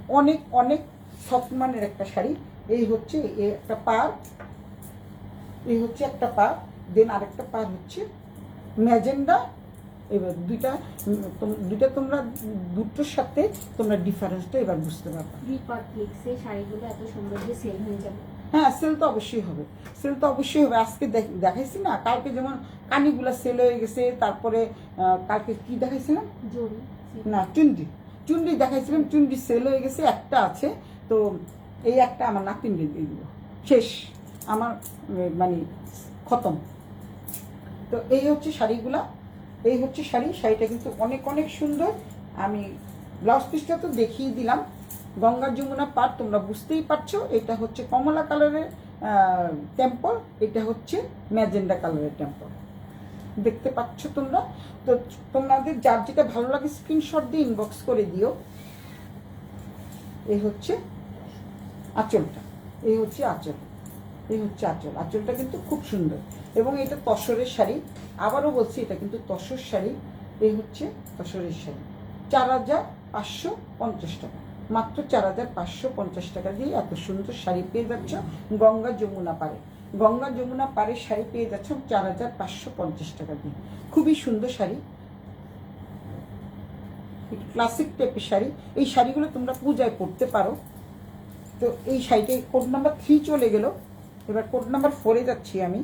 অনেক সফট মানের একটা শাড়ি। এই হচ্ছে একটা পার, এই হচ্ছে একটা পার, দেন আরেকটা পার হচ্ছে ম্যাজেন্ডা। এবার দুইটা তোমরা দুটোর সাথে তোমরা ডিফারেন্সটা এবার বুঝতে পারবে। রিপাবলিক্সে শাড়িগুলো এত সুন্দর যে সেল হয়ে যাবে। হ্যাঁ, সেল তো অবশ্যই হবে, সেল তো অবশ্যই হবে। আজকে দেখাইছি না, কালকে যেমন কানিগুলা সেল হয়ে গেছে, তারপরে কালকে কি দেখাইছিলাম, জরি না চুন্ডি দেখাইছিলাম, চুন্ডি সেল হয়ে গেছে, একটা আছে। তো এই একটা আমার নাতিন দিয়ে দিব, শেষ আমার মানে খতম। তো এই হচ্ছে শাড়িগুলা, এই হচ্ছে শাড়িটা কিন্তু অনেক অনেক সুন্দর। আমি ব্লাউজ পিসটা তো দেখিয়ে দিলাম। গঙ্গা যমুনা পাড় তোমরা বুঝতেই পারছো, এটা হচ্ছে কমলা কালারের টেম্পল, এটা হচ্ছে ম্যাজেন্ডা কালারের টেম্পল, দেখতে পাচ্ছ তোমরা। তো তোমাদের যার যেটা ভালো লাগে স্ক্রিনশট দিয়ে ইনবক্স করে দিও। এই হচ্ছে আঁচলটা, এই হচ্ছে আঁচল, এই হচ্ছে আঁচল। আঁচলটা কিন্তু খুব সুন্দর এবং এটা তসরের শাড়ি। আবারও বলছি, এটা কিন্তু তসর শাড়ি। এই হচ্ছে তসরের শাড়ি, 4550 টাকা, মাত্র 4550 টাকা দিয়ে এত সুন্দর শাড়ি পেয়ে যাচ্ছ গঙ্গা যমুনা পাড়ে। গঙ্গা যমুনা পাড়ের শাড়ি পেয়ে যাচ্ছ 4550 টাকা দিয়ে। খুবই সুন্দর শাড়ি, ক্লাসিক টাইপের শাড়ি। এই শাড়িগুলো তোমরা পূজায় পরতে পারো। তো এই শাড়িটা কোড নাম্বার 3 চলে গেল, এবার কোড নাম্বার 4-এ যাচ্ছি আমি।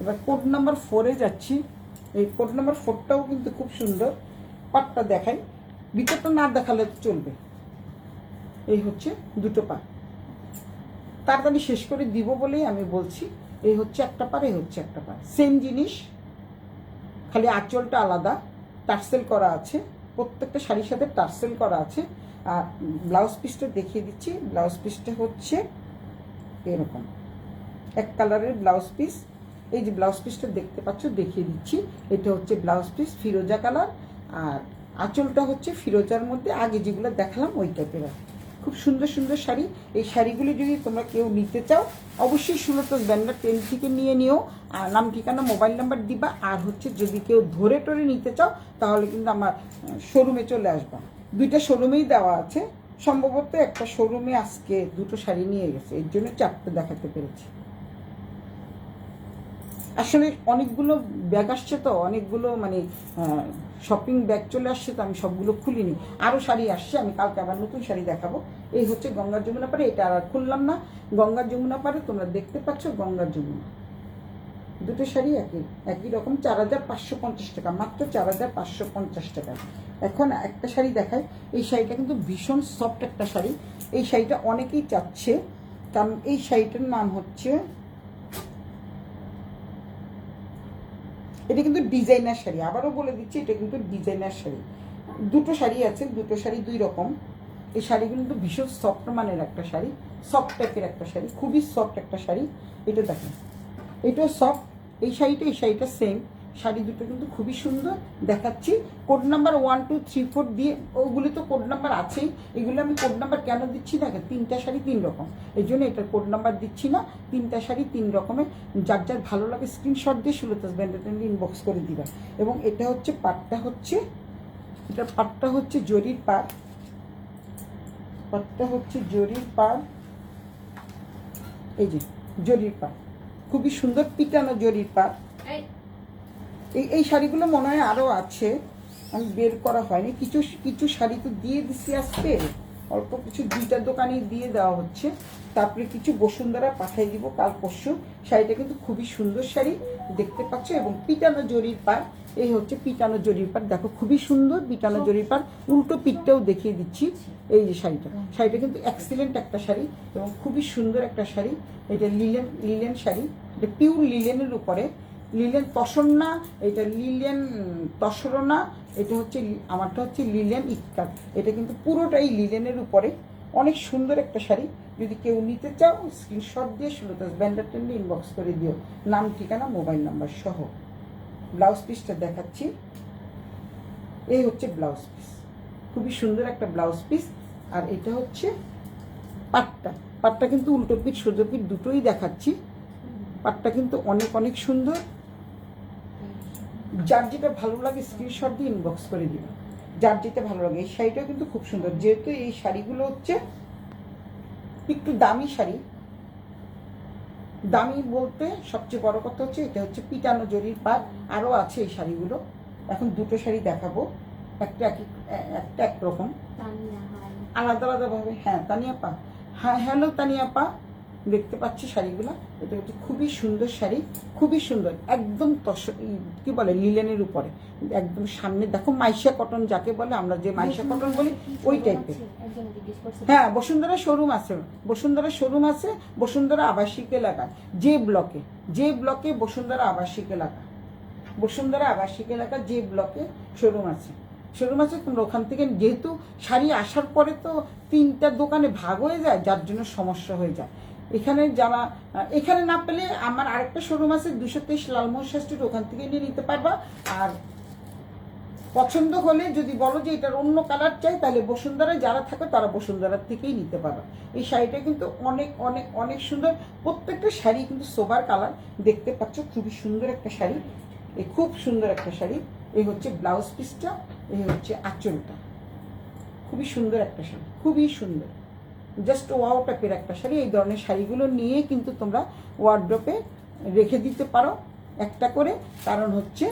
এবার কোড নাম্বার 4-এ যাচ্ছি। এই কোড নাম্বার 4টাও কিন্তু খুব সুন্দর। পাটটা দেখাই, ভিতরটা না দেখালে চলবে। এই হচ্ছে দুটো পা, তাড়াতাড়ি শেষ করে দিব বলেই আমি বলছি। এই হচ্ছে একটা পার, এই হচ্ছে একটা পার, সেম জিনিস, খালি আঁচলটা আলাদা, টার্সেল করা আছে। প্রত্যেকটা শাড়ির সাথে টার্সেল করা আছে। আর ব্লাউজ পিসটা দেখিয়ে দিচ্ছি। ব্লাউজ পিসটা হচ্ছে এরকম এক কালারের ব্লাউজ পিস। এই যে ব্লাউজ পিসটা দেখতে পাচ্ছ, দেখিয়ে দিচ্ছি। এটা হচ্ছে ব্লাউজ পিস ফিরোজা কালার, আর আঁচলটা হচ্ছে ফিরোজার মধ্যে আগে যেগুলো দেখালাম ওই টাইপের। খুব সুন্দর সুন্দর শাড়ি। এই শাড়িগুলি যদি তোমরা কেউ নিতে চাও, অবশ্যই সুলতাস ব্যান্ডার 10 থেকে নিয়ে নিও। আর নাম ঠিকানা মোবাইল নাম্বার দিবা। আর হচ্ছে যদি কেউ ধরে টরে নিতে চাও, তাহলে কিন্তু আমার শোরুমে চলে আসবা। দুইটা শোরুমেই দেওয়া আছে, সম্ভবত একটা শোরুমে আজকে দুটো শাড়ি নিয়ে গেছে, এর জন্য 4টে দেখাতে পেরেছি। আসলে অনেকগুলো ব্যাগ আসছে, তো অনেকগুলো মানে শপিং ব্যাগ চলে আসছে, তো আমি সবগুলো খুলিনি। আরও শাড়ি আসছে, আমি কালকে আবার নতুন শাড়ি দেখাবো। এই হচ্ছে গঙ্গার যমুনা পাড়ে, এটা আর খুললাম না। গঙ্গার যমুনা পাড়ে তোমরা দেখতে পাচ্ছ গঙ্গার যমুনা, দুটো শাড়ি একই রকম, 4550 টাকা, মাত্র 4550 টাকা। এখন একটা শাড়ি দেখায়। এই শাড়িটা কিন্তু ভীষণ সফট একটা শাড়ি। এই শাড়িটা অনেকেই চাচ্ছে, কারণ এই শাড়িটার নাম হচ্ছে, এটা কিন্তু ডিজাইনার শাড়ি। আবারও বলে দিচ্ছি, এটা কিন্তু ডিজাইনার শাড়ি। দুটো শাড়ি আছে, দুটো শাড়ি দুই রকম। এই শাড়িগুলো কিন্তু ভীষণ সফট মানের একটা শাড়ি, সফট টাইপের একটা শাড়ি, খুবই সফট একটা শাড়ি। এটা দেখেন, এটাও সফট। এই শাড়িটা সেম। শাড়ি দুটো কিন্তু খুবই সুন্দর দেখাচ্ছি। কোড নাম্বার 1 2 3 4 দিয়ে, ওগুলি তো কোড নাম্বার আছেই। এগুলো আমি কোড নাম্বার কেন দিচ্ছি দেখেন, 3টা শাড়ি 3 রকম, এই জন্য এটার কোড নাম্বার দিচ্ছি না। 3টা শাড়ি 3 রকমের। যার যার ভালো লাগে স্ক্রিনশট দিয়ে সুলতাস ব্যান্ডের ইনবক্স করে দিবা। এবং এটা হচ্ছে পাটটা, হচ্ছে এটার পাটটা হচ্ছে জরির পাট, পাটটা হচ্ছে জরির পাট। এই যে জরির পাট, খুবই সুন্দর পিটানো জরির পাট। এই শাড়িগুলো মনে হয় আরও আছে, আমি বের করা হয়নি। কিছু কিছু শাড়ি তো দিয়ে দিচ্ছি আজকে, অল্প কিছু 2টা দোকানেই দিয়ে দেওয়া হচ্ছে। তারপরে কিছু বসুন্ধরা পাঠিয়ে দিব কাল পরশু। শাড়িটা কিন্তু খুবই সুন্দর শাড়ি, দেখতে পাচ্ছ। এবং পিটানো জরির পাড়, এই হচ্ছে পিটানো জরির পাড়, দেখো খুবই সুন্দর পিটানো জরির পাড়। উল্টো পিঠটাও দেখিয়ে দিচ্ছি। এই যে শাড়িটা কিন্তু এক্সিলেন্ট একটা শাড়ি এবং খুবই সুন্দর একটা শাড়ি। এটা লিলেন শাড়ি, এটা পিওর লিলেনের উপরে। লিলেন তসর না, এটা লিলেন তসরও না, এটা হচ্ছে আমারটা হচ্ছে লিলেন ইটকাট। এটা কিন্তু পুরোটাই লিলেনের উপরে, অনেক সুন্দর একটা শাড়ি। যদি কেউ নিতে চাও, স্ক্রিনশট দিয়ে সুলতাস ব্যান্ডার টেন্ডে ইনবক্স করে দিও, নাম ঠিকানা মোবাইল নাম্বার সহ। ব্লাউজ পিসটা দেখাচ্ছি। এই হচ্ছে ব্লাউজ পিস, খুবই সুন্দর একটা ব্লাউজ পিস। আর এটা হচ্ছে পাটটা কিন্তু উল্টো পিঠ সোজা পিঠ দুটোই দেখাচ্ছি। পাটটা কিন্তু অনেক অনেক সুন্দর। যার যেটা ভালো লাগে স্ক্রিনশট দিয়ে ইনবক্স করে দিবে, যার যেটা ভালো লাগে। এই শাড়িটাও কিন্তু খুব সুন্দর, যেহেতু এই শাড়িগুলো হচ্ছে একটু দামি শাড়ি, দামি বলতে সবচেয়ে বড় কথা হচ্ছে এটা হচ্ছে পিটানো জরির পাট। আরও আছে এই শাড়িগুলো, এখন দুটো শাড়ি দেখাবো, একটা একটা একরকম তানিয়া, হাই। আলাদা আলাদাভাবে। হ্যাঁ তানিয়া পা, হ্যাঁ হ্যালো তানিয়া পা, দেখতে পাচ্ছি শাড়িগুলো। এটা হচ্ছে খুবই সুন্দর শাড়ি, খুবই সুন্দর, একদম কি বলে লিলেনের উপরে, একদম সামনে দেখো মাইশা কটন যাকে বলে, আমরা যে মাইশা কটন বলি ওই টাইপের। একজন জিজ্ঞেস করছে। হ্যাঁ বসুন্ধরা শোরুম আছে, বসুন্ধরা শোরুম আছে, বসুন্ধরা আবাসিক এলাকা যে ব্লকে বসুন্ধরা আবাসিক এলাকা, বসুন্ধরা আবাসিক এলাকা যে ব্লকে শোরুম আছে, তোমরা ওখান থেকে, যেহেতু শাড়ি আসার পরে তো 3টা দোকানে ভাগ হয়ে যায়, যার জন্য সমস্যা হয়ে যায়। এখানে যারা এখানে না পেলে আমার আরেকটা শোরুম আছে 223 লালমোহন স্ট্রিট, ওখান থেকে নিয়ে নিতে পারবা। আর পছন্দ হলে যদি বলো যে এটার অন্য কালার চাই, তাহলে বসুন্ধরায় যারা থাকে তারা বসুন্ধরার থেকেই নিতে পারবে। এই শাড়িটা কিন্তু অনেক অনেক অনেক সুন্দর, প্রত্যেকটা শাড়ি কিন্তু সোবার কালার, দেখতে পাচ্ছ খুবই সুন্দর একটা শাড়ি, এই খুব সুন্দর একটা শাড়ি। এই হচ্ছে ব্লাউজ পিসটা, এই হচ্ছে আঁচলটা, খুবই সুন্দর একটা শাড়ি, খুবই সুন্দর, জাস্ট ওয়াও টাইপের একটা শাড়ি। এই ধরনের শাড়িগুলো নিয়ে কিন্তু তোমরা ওয়ার্ড্রপে রেখে দিতে পারো একটা করে, কারণ হচ্ছে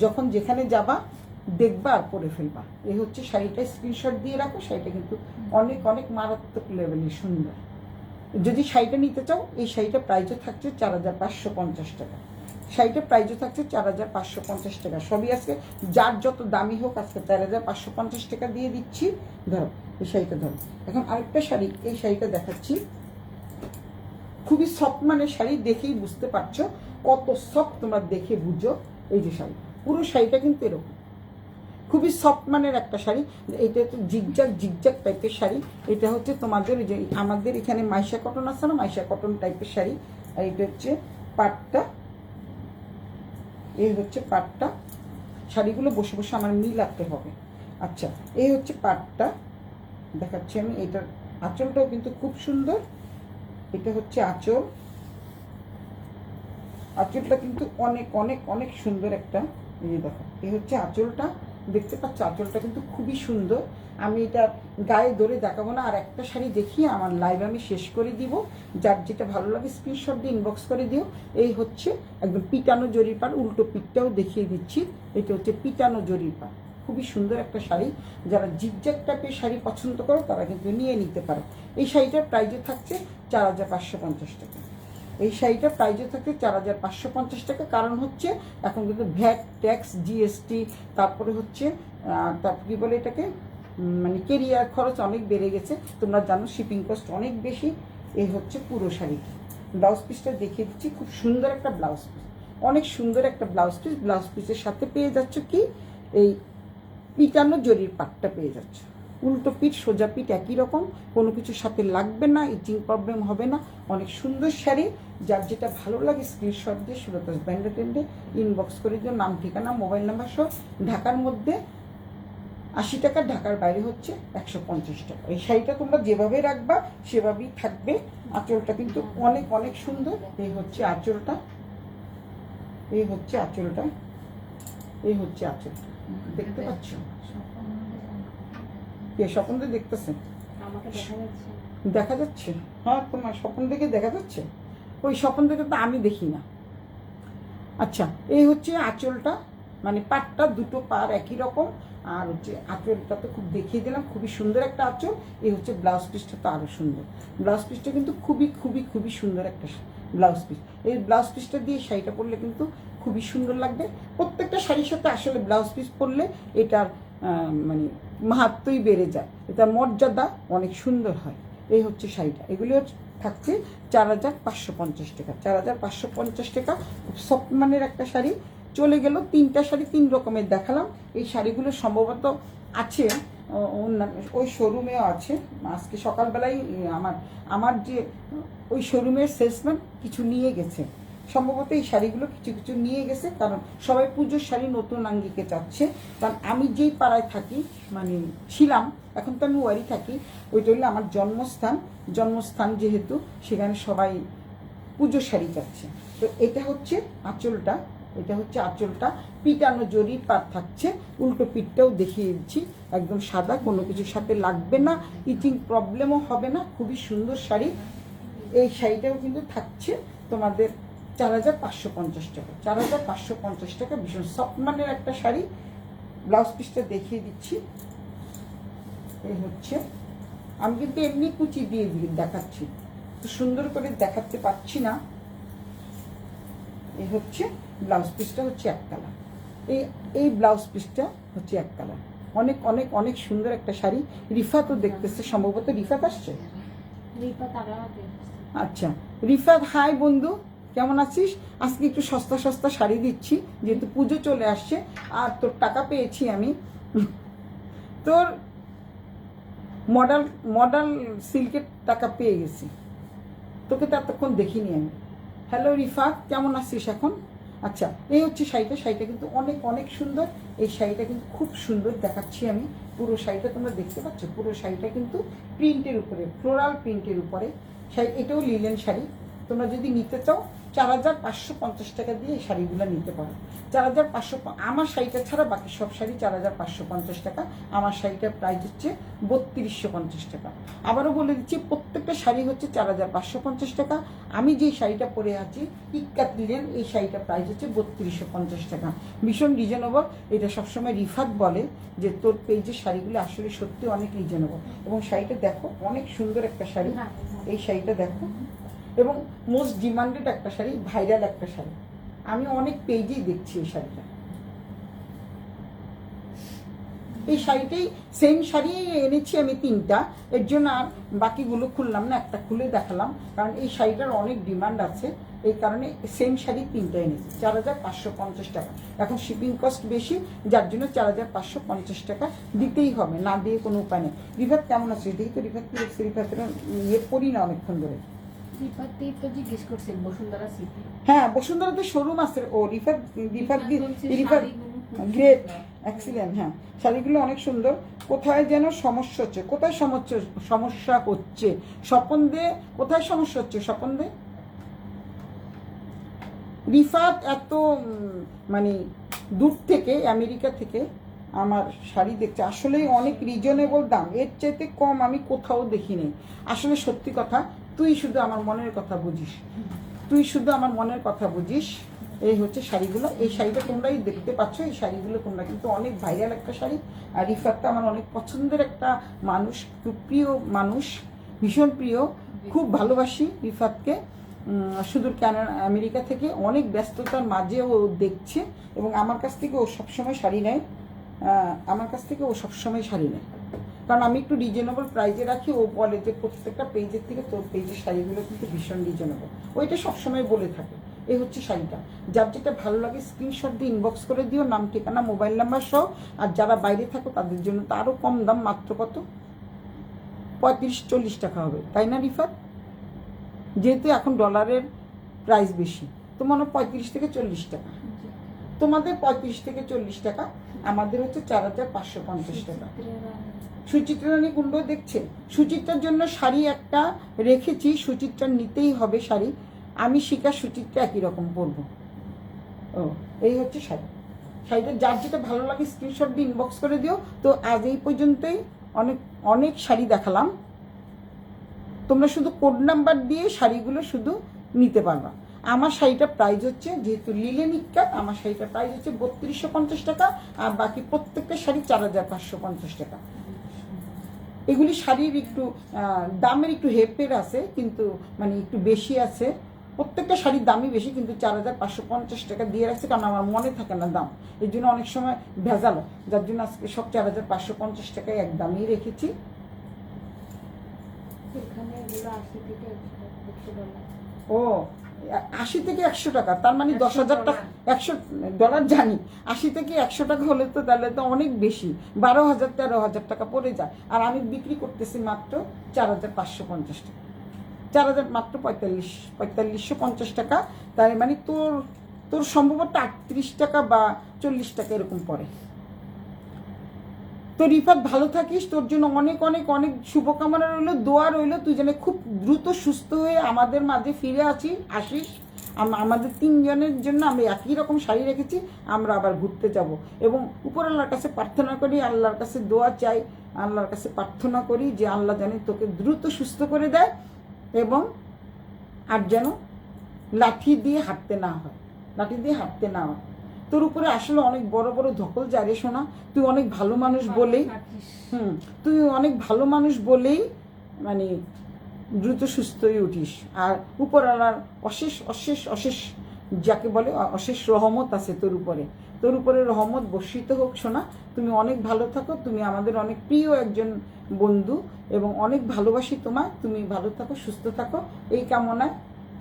যখন যেখানে যাবা দেখবা আর পরে ফেলবা। এই হচ্ছে শাড়িটা, স্ক্রিনশট দিয়ে রাখো, শাড়িটা কিন্তু অনেক অনেক মারাত্মক লেভেলের সুন্দর। যদি শাড়িটা নিতে চাও, এই শাড়িটা প্রাইসও থাকছে 4550 টাকা, শাড়িটা প্রাইসও থাকছে 4550 টাকা। সবই আজকে যার যত দামি হোক আজকে 4550 টাকা দিয়ে দিচ্ছি। ধরো এই শাড়িটা, ধরো এখন আরেকটা শাড়ি, এই শাড়িটা দেখাচ্ছি, খুবই সফট মানের শাড়ি, দেখেই বুঝতে পারছো কত সফট, তোমরা দেখে বুঝো। এই যে শাড়ি, পুরো শাড়িটা কিন্তু এরকম খুবই সফট মানের একটা শাড়ি। এটা হচ্ছে জিগজাগ টাইপের শাড়ি। এটা হচ্ছে তোমাদের যে আমাদের এখানে মাইশা কটন আছে না, মাইশা কটন টাইপের শাড়ি। আর এটা হচ্ছে পাটটা, এই হচ্ছে পাটটা। শাড়িগুলো বসে বসে আমার মিলাতে হবে। আচ্ছা, এই হচ্ছে পাটটা দেখাচ্ছি আমি। এটার আঁচলটাও কিন্তু খুব সুন্দর। এটা হচ্ছে আঁচল, আঁচলটা কিন্তু অনেক অনেক অনেক সুন্দর একটা। এই যে দেখো, এই হচ্ছে আঁচলটা, দেখতে পাচ্ছ আঁচলটা কিন্তু খুবই সুন্দর। আমি এটা গায়ে ধরে দেখাবো না, আর একটা শাড়ি দেখিয়ে আমার লাইভ আমি শেষ করে দিব। যার যেটা ভালো লাগে স্ক্রিনশট দিয়ে ইনবক্স করে দিও। এই হচ্ছে একদম পিটানো জরির পাড়, উল্টো পিঠটাও দেখিয়ে দিচ্ছি। এটা হচ্ছে পিটানো জরির পাড়, খুবই সুন্দর একটা শাড়ি। যারা জিগজ্যাগ টাইপের শাড়ি পছন্দ করো তারা কিন্তু নিয়ে নিতে পারো। এই শাড়িটার প্রাইসও থাকছে 4550 টাকা। এই শাড়িটার প্রাইসও থাকছে 4550 টাকা। কারণ হচ্ছে এখন কিন্তু ভ্যাট, ট্যাক্স, জিএসটি, তারপরে হচ্ছে তারপর কী বলে এটাকে, মানে কেরিয়ার খরচ অনেক বেড়ে গেছে। তোমরা জানো শিপিং কস্ট অনেক বেশি। এই হচ্ছে পুরো শাড়িটা। ব্লাউজ পিসটা দেখিয়ে দিচ্ছি, খুব সুন্দর একটা ব্লাউজ পিস, অনেক সুন্দর একটা ব্লাউজ পিস। ব্লাউজ পিসের সাথে পেয়ে যাচ্ছ কি, এই পিটানো জরির পাটটা পেয়ে যাচ্ছ। উল্টো পিঠ সোজা পিঠ একই রকম, কোনো কিছুর সাথে লাগবে না, ইচিং প্রবলেম হবে না। অনেক সুন্দর শাড়ি। যার যেটা ভালো লাগে স্ক্রিনশট দিয়ে সুলতাস ব্র্যান্ডে টেন্ডে ইনবক্স করে দিও, নাম ঠিকানা মোবাইল নাম্বার সহ। ঢাকার মধ্যে 80 টাকা, ঢাকার বাইরে হচ্ছে 150 টাকা। এই শাড়িটা তোমরা যেভাবে রাখবা সেভাবেই থাকবে। আঁচলটা কিন্তু অনেক অনেক সুন্দর। এই হচ্ছে আঁচলটা, এই হচ্ছে আঁচলটা, এই হচ্ছে আঁচলটা, দেখতে পাচ্ছ? কে স্বপন দিয়ে দেখতেছে? আমাকে দেখা যাচ্ছে। দেখা যাচ্ছে? হ্যাঁ, তোমার স্বপন দেখে দেখা যাচ্ছে। ওই স্বপন দেখে তো আমি দেখি না। আচ্ছা, এই হচ্ছে আঁচলটা, মানে পাটটা দুটো পার একই রকম। আর হচ্ছে আঁচলটা তো খুব দেখিয়ে দিলাম, খুবই সুন্দর একটা আঁচল। এই হচ্ছে ব্লাউজ পিসটা, তো আরও সুন্দর। ব্লাউজ পিসটা কিন্তু খুবই খুবই খুবই সুন্দর একটা ব্লাউজ পিস। এই ব্লাউজ পিসটা দিয়ে শাড়িটা পরলে কিন্তু খুবই সুন্দর লাগবে। প্রত্যেকটা শাড়ির সাথে আসলে ব্লাউজ পিস পরলে এটার মানে মাহাত্মই বেড়ে যায়, এটার মর্যাদা অনেক সুন্দর হয়। এই হচ্ছে শাড়িটা। এগুলি থাকছে 4550 টাকা। 4550 টাকা, সফট মানের একটা শাড়ি। চলে গেল 3টা শাড়ি, 3 রকমের দেখালাম। এই শাড়িগুলো সম্ভবত আছে অন্যান্য ওই শোরুমেও আছে। আজকে সকালবেলায় আমার যে ওই শোরুমের সেলসম্যান কিছু নিয়ে গেছে, সম্ভবত এই শাড়িগুলো কিছু কিছু নিয়ে গেছে। কারণ সবাই পুজোর শাড়ি নতুন আঙ্গিকে চাচ্ছে। কারণ আমি যেই পাড়ায় থাকি, মানে ছিলাম, এখন তো আমি ওয়ারি থাকি, ওইটা হলো আমার জন্মস্থান যেহেতু, সেখানে সবাই পুজোর শাড়ি চাচ্ছে। তো এটা হচ্ছে আঁচলটা, এটা হচ্ছে আঁচলটা, পিটানো জরির পাট থাকছে। উল্টো পিঠটাও দেখিয়ে দিচ্ছি, একদম সাদা, কোনো কিছুর সাথে লাগবে না, ইচিং প্রবলেমও হবে না। খুবই সুন্দর শাড়ি। এই শাড়িটাও কিন্তু থাকছে তোমাদের 4550 টাকা। 4550 টাকা, ভীষণ সফট মানের একটা শাড়ি। ব্লাউজ পিসটা দেখিয়ে দিচ্ছি। এই হচ্ছে, আমি কিন্তু এমনি কুচি দিয়ে দেখাচ্ছি, তো সুন্দর করে দেখাতে পারছি না। এই হচ্ছে ব্লাউজ পিসটা, হচ্ছে এক কালার। এই ব্লাউজ পিসটা হচ্ছে এক কালার। অনেক অনেক অনেক সুন্দর একটা শাড়ি। রিফাতও দেখতেছে, সম্ভবত রিফাত আসছে। আচ্ছা রিফাত, হাই বন্ধু, কেমন আছিস? আজকে একটু সস্তা সস্তা শাড়ি দিচ্ছি, যেহেতু পুজো চলে আসছে, আর তোর টাকা পেয়েছি আমি। তোর মডেল সিল্কের টাকা পেয়ে গেছি, তোকে তো এতক্ষণ দেখিনি আমি। হ্যালো রিফাত, কেমন আছিস এখন? আচ্ছা, এই হচ্ছে শাড়িটা। শাড়িটা কিন্তু অনেক অনেক সুন্দর। এই শাড়িটা কিন্তু খুব সুন্দর দেখাচ্ছি আমি। পুরো শাড়িটা তোমরা দেখতে পাচ্ছ, পুরো শাড়িটা কিন্তু প্রিন্টের উপরে, ফ্লোরাল প্রিন্টের উপরে শাড়ি। এটাও লিলেন শাড়ি। তোমরা যদি নিতে চাও 4550 টাকা দিয়ে এই শাড়িগুলো নিতে পারো। 4500, আমার শাড়িটা ছাড়া বাকি সব শাড়ি 4550 টাকা। আমার শাড়িটার প্রাইস হচ্ছে 3250 টাকা। আবারও বলে দিচ্ছি, প্রত্যেকটা শাড়ি হচ্ছে 4550 টাকা। আমি যে শাড়িটা পরে আছি ইক্কাত লিলেন, এই শাড়িটার প্রাইস হচ্ছে 3250 টাকা। ভীষণ রিজনেবল। এটা সবসময় রিফাত বলে যে তোর পেজের শাড়িগুলো আসলে সত্যি অনেক রিজনেবল। এবং শাড়িটা দেখো, অনেক সুন্দর একটা শাড়ি। এই শাড়িটা দেখো, এবং মোস্ট ডিমান্ডেড একটা শাড়ি, ভাইরাল একটা শাড়ি। আমি অনেক পেজেই দেখছি এই শাড়িটা। এই শাড়িটাই, সেম শাড়ি এনেছি আমি 3টা, এর জন্য আর বাকিগুলো খুললাম না, একটা খুলে দেখালাম, কারণ এই শাড়িটার অনেক ডিমান্ড আছে। এই কারণে সেম শাড়ি 3টা এনেছি। 4550 টাকা। এখন শিপিং কস্ট বেশি, যার জন্য 4550 টাকা দিতেই হবে, না দিয়ে কোনো উপায় নেই। রিফাত কেমন আছে? দেখি তো রিফাত কি দেখছি। রিফাতের ইয়ে পড়ি না অনেকক্ষণ ধরে। হ্যাঁ, বসুন্ধরাতে শোরুম আছে। ও রিফাত গ্রেট, এক্সিলেন্ট। হ্যাঁ, শাড়িগুলো অনেক সুন্দর। কোথায় যেন সমস্যা হচ্ছে, কোথায় সমস্যা হচ্ছে স্বপন দে, কোথায় সমস্যা হচ্ছে স্বপন দে? রিফাত এত মানে দূর থেকে, আমেরিকা থেকে আমার শাড়ি দেখছে। আসলেই অনেক রিজনেবল দাম, এর চাইতে কম আমি কোথাও দেখিনি। আসলে সত্যি কথা, তুই শুধু আমার মনের কথা বুঝিস, তুই শুধু আমার মনের কথা বুঝিস। এই হচ্ছে শাড়িগুলো। এই শাড়িটা তোমরাই দেখতে পাচ্ছ। এই শাড়িগুলো তোমরা কিন্তু অনেক ভাইরাল একটা শাড়ি। আর রিফাতটা আমার অনেক পছন্দের একটা মানুষ, খুব প্রিয় মানুষ, ভীষণ প্রিয়, খুব ভালোবাসি রিফাতকে। সুদূর আমেরিকা থেকে অনেক ব্যস্ততার মাঝে ও দেখছে, এবং আমার কাছ থেকে ও সবসময় শাড়ি নেয়। আমার কাছ থেকে ও সবসময় শাড়ি নেয়, কারণ আমি একটু রিজনেবল প্রাইজে রাখি। ও বলে যে প্রত্যেকটা পেজের থেকে তোর পেজের শাড়িগুলো কিন্তু ভীষণ রিজনেবল, ওইটা সবসময় বলে থাকে। এই হচ্ছে শাড়িটা। যার যেটা ভালো লাগে স্ক্রিনশট দিয়ে ইনবক্স করে দিও, নাম ঠিকানা মোবাইল নাম্বার সহ। আর যারা বাইরে থাকো তাদের জন্য তো আরও কম দাম, মাত্র কত 35-40 টাকা হবে, তাই না রিফাত? যেহেতু এখন ডলারের প্রাইস বেশি, তো মনে হয় 35 থেকে 40 টাকা। তোমাদের 35 থেকে 40 টাকা, আমাদের হচ্ছে 4550 টাকা। সুচিত্রা রানী কুণ্ড দেখছে। সুচিত্রার জন্য শাড়ি একটা রেখেছি, সুচিত্রার নিতেই হবে শাড়ি। আমি শিকার সুচিত্রা একই রকম পরবো। ও, এই হচ্ছে শাড়ি। শাড়িটা যার যেটা ভালো লাগে স্ক্রিনশট দিয়ে ইনবক্স করে দিও। তো আজ এই পর্যন্তই। অনেক অনেক শাড়ি দেখালাম। তোমরা শুধু কোড নাম্বার দিয়ে শাড়িগুলো শুধু নিতে পারবা। আমার শাড়িটার প্রাইস হচ্ছে, যেহেতু লিলেন ইক্কাত, আমার শাড়িটার প্রাইস হচ্ছে 3250 টাকা। আর বাকি প্রত্যেকটা শাড়ি 4550 টাকা। এগুলি শাড়ির একটু দামের একটু হেরফের আছে, কিন্তু মানে একটু বেশি আছে। প্রত্যেকটা শাড়ির দামই বেশি, কিন্তু 4550 টাকা দিয়ে রাখছে, কারণ আমার মনে থাকে না দাম। এই জন্য অনেক সময় ভেজাল, যার জন্য আজকে সব 4550 টাকায় এক দামই রেখেছি। ও, 80 থেকে 100 টাকা, তার মানে 10,000 টাকা, $100 জানি। 80 থেকে 100 টাকা হলে তো তাহলে তো অনেক বেশি, 12,000-13,000 টাকা পড়ে যায়। আর আমি বিক্রি করতেছি মাত্র 4550 টাকা, 4000, মাত্র 4550 টাকা। তার মানে তোর সম্ভবত 38 টাকা বা 40 টাকা এরকম পড়ে। তো রিফাত, ভালো থাকিস। তোর জন্য অনেক অনেক অনেক শুভকামনা রইল, দোয়া রইল। তুই যেন খুব দ্রুত সুস্থ হয়ে আমাদের মাঝে ফিরে আসিস। আমাদের 3 জনের জন্য আমি একই রকম শাড়ি রেখেছি, আমরা আবার ঘুরতে যাব। এবং উপর আল্লাহর কাছে প্রার্থনা করি, আল্লাহর কাছে দোয়া চাই, আল্লাহর কাছে প্রার্থনা করি যে আল্লাহ জানে তোকে দ্রুত সুস্থ করে দেয়, এবং আর যেন লাঠি দিয়ে হাঁটতে না হয়, লাঠি দিয়ে হাঁটতে না হয়। তোর উপরে আসলে অনেক বড় বড় ধকল যায় রে সোনা। তুই অনেক ভালো মানুষ বলেই, তুই অনেক ভালো মানুষ বলেই মানে দ্রুত সুস্থ হয়ে উঠিস। আর উপরওয়ালার অশেষ অশেষ অশেষ যাকে বলে অশেষ রহমত আছে তোর উপরে। তোর উপরে রহমত বর্ষিত হোক সোনা। তুমি অনেক ভালো থাকো, তুমি আমাদের অনেক প্রিয় একজন বন্ধু এবং অনেক ভালোবাসি তোমায়। তুমি ভালো থাকো, সুস্থ থাকো, এই কামনায়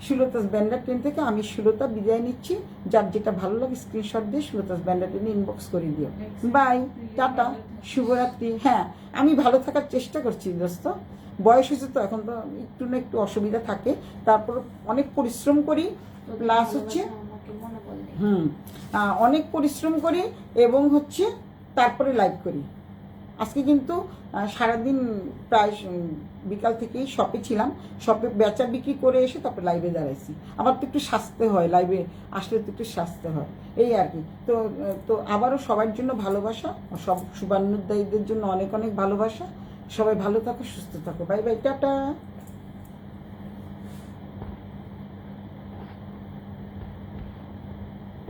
সুলতাস ব্যান্ডার টেন থেকে আমি সুলতা বিদায় নিচ্ছি। যার যেটা ভালো লাগে স্ক্রিনশট দিয়ে সুলতাস ব্যান্ডার টেনে ইনবক্স করে দিও। বাই, টাটা, শুভরাত্রি। হ্যাঁ, আমি ভালো থাকার চেষ্টা করছি দোস্ত। বয়স হয়েছে তো, এখন তো একটু না একটু অসুবিধা থাকে, তারপর অনেক পরিশ্রম করি, প্লাস হচ্ছে অনেক পরিশ্রম করি এবং হচ্ছে তারপরে লাইভ করি। আজকে কিন্তু সারাদিন প্রায় বিকাল থেকেই শপে ছিলাম, শপে বেচা বিক্রি করে এসে তারপরে লাইভে দাঁড়াইছি। আবার তো একটু সাজতে হয়, লাইভে আসলে তো একটু সাজতে হয়, এই আর কি। তো তো আবারও সবার জন্য ভালোবাসা, সব শুভানুধ্যায়ীদের জন্য অনেক অনেক ভালোবাসা। সবাই ভালো থাকো, সুস্থ থাকো। Bye bye, tata.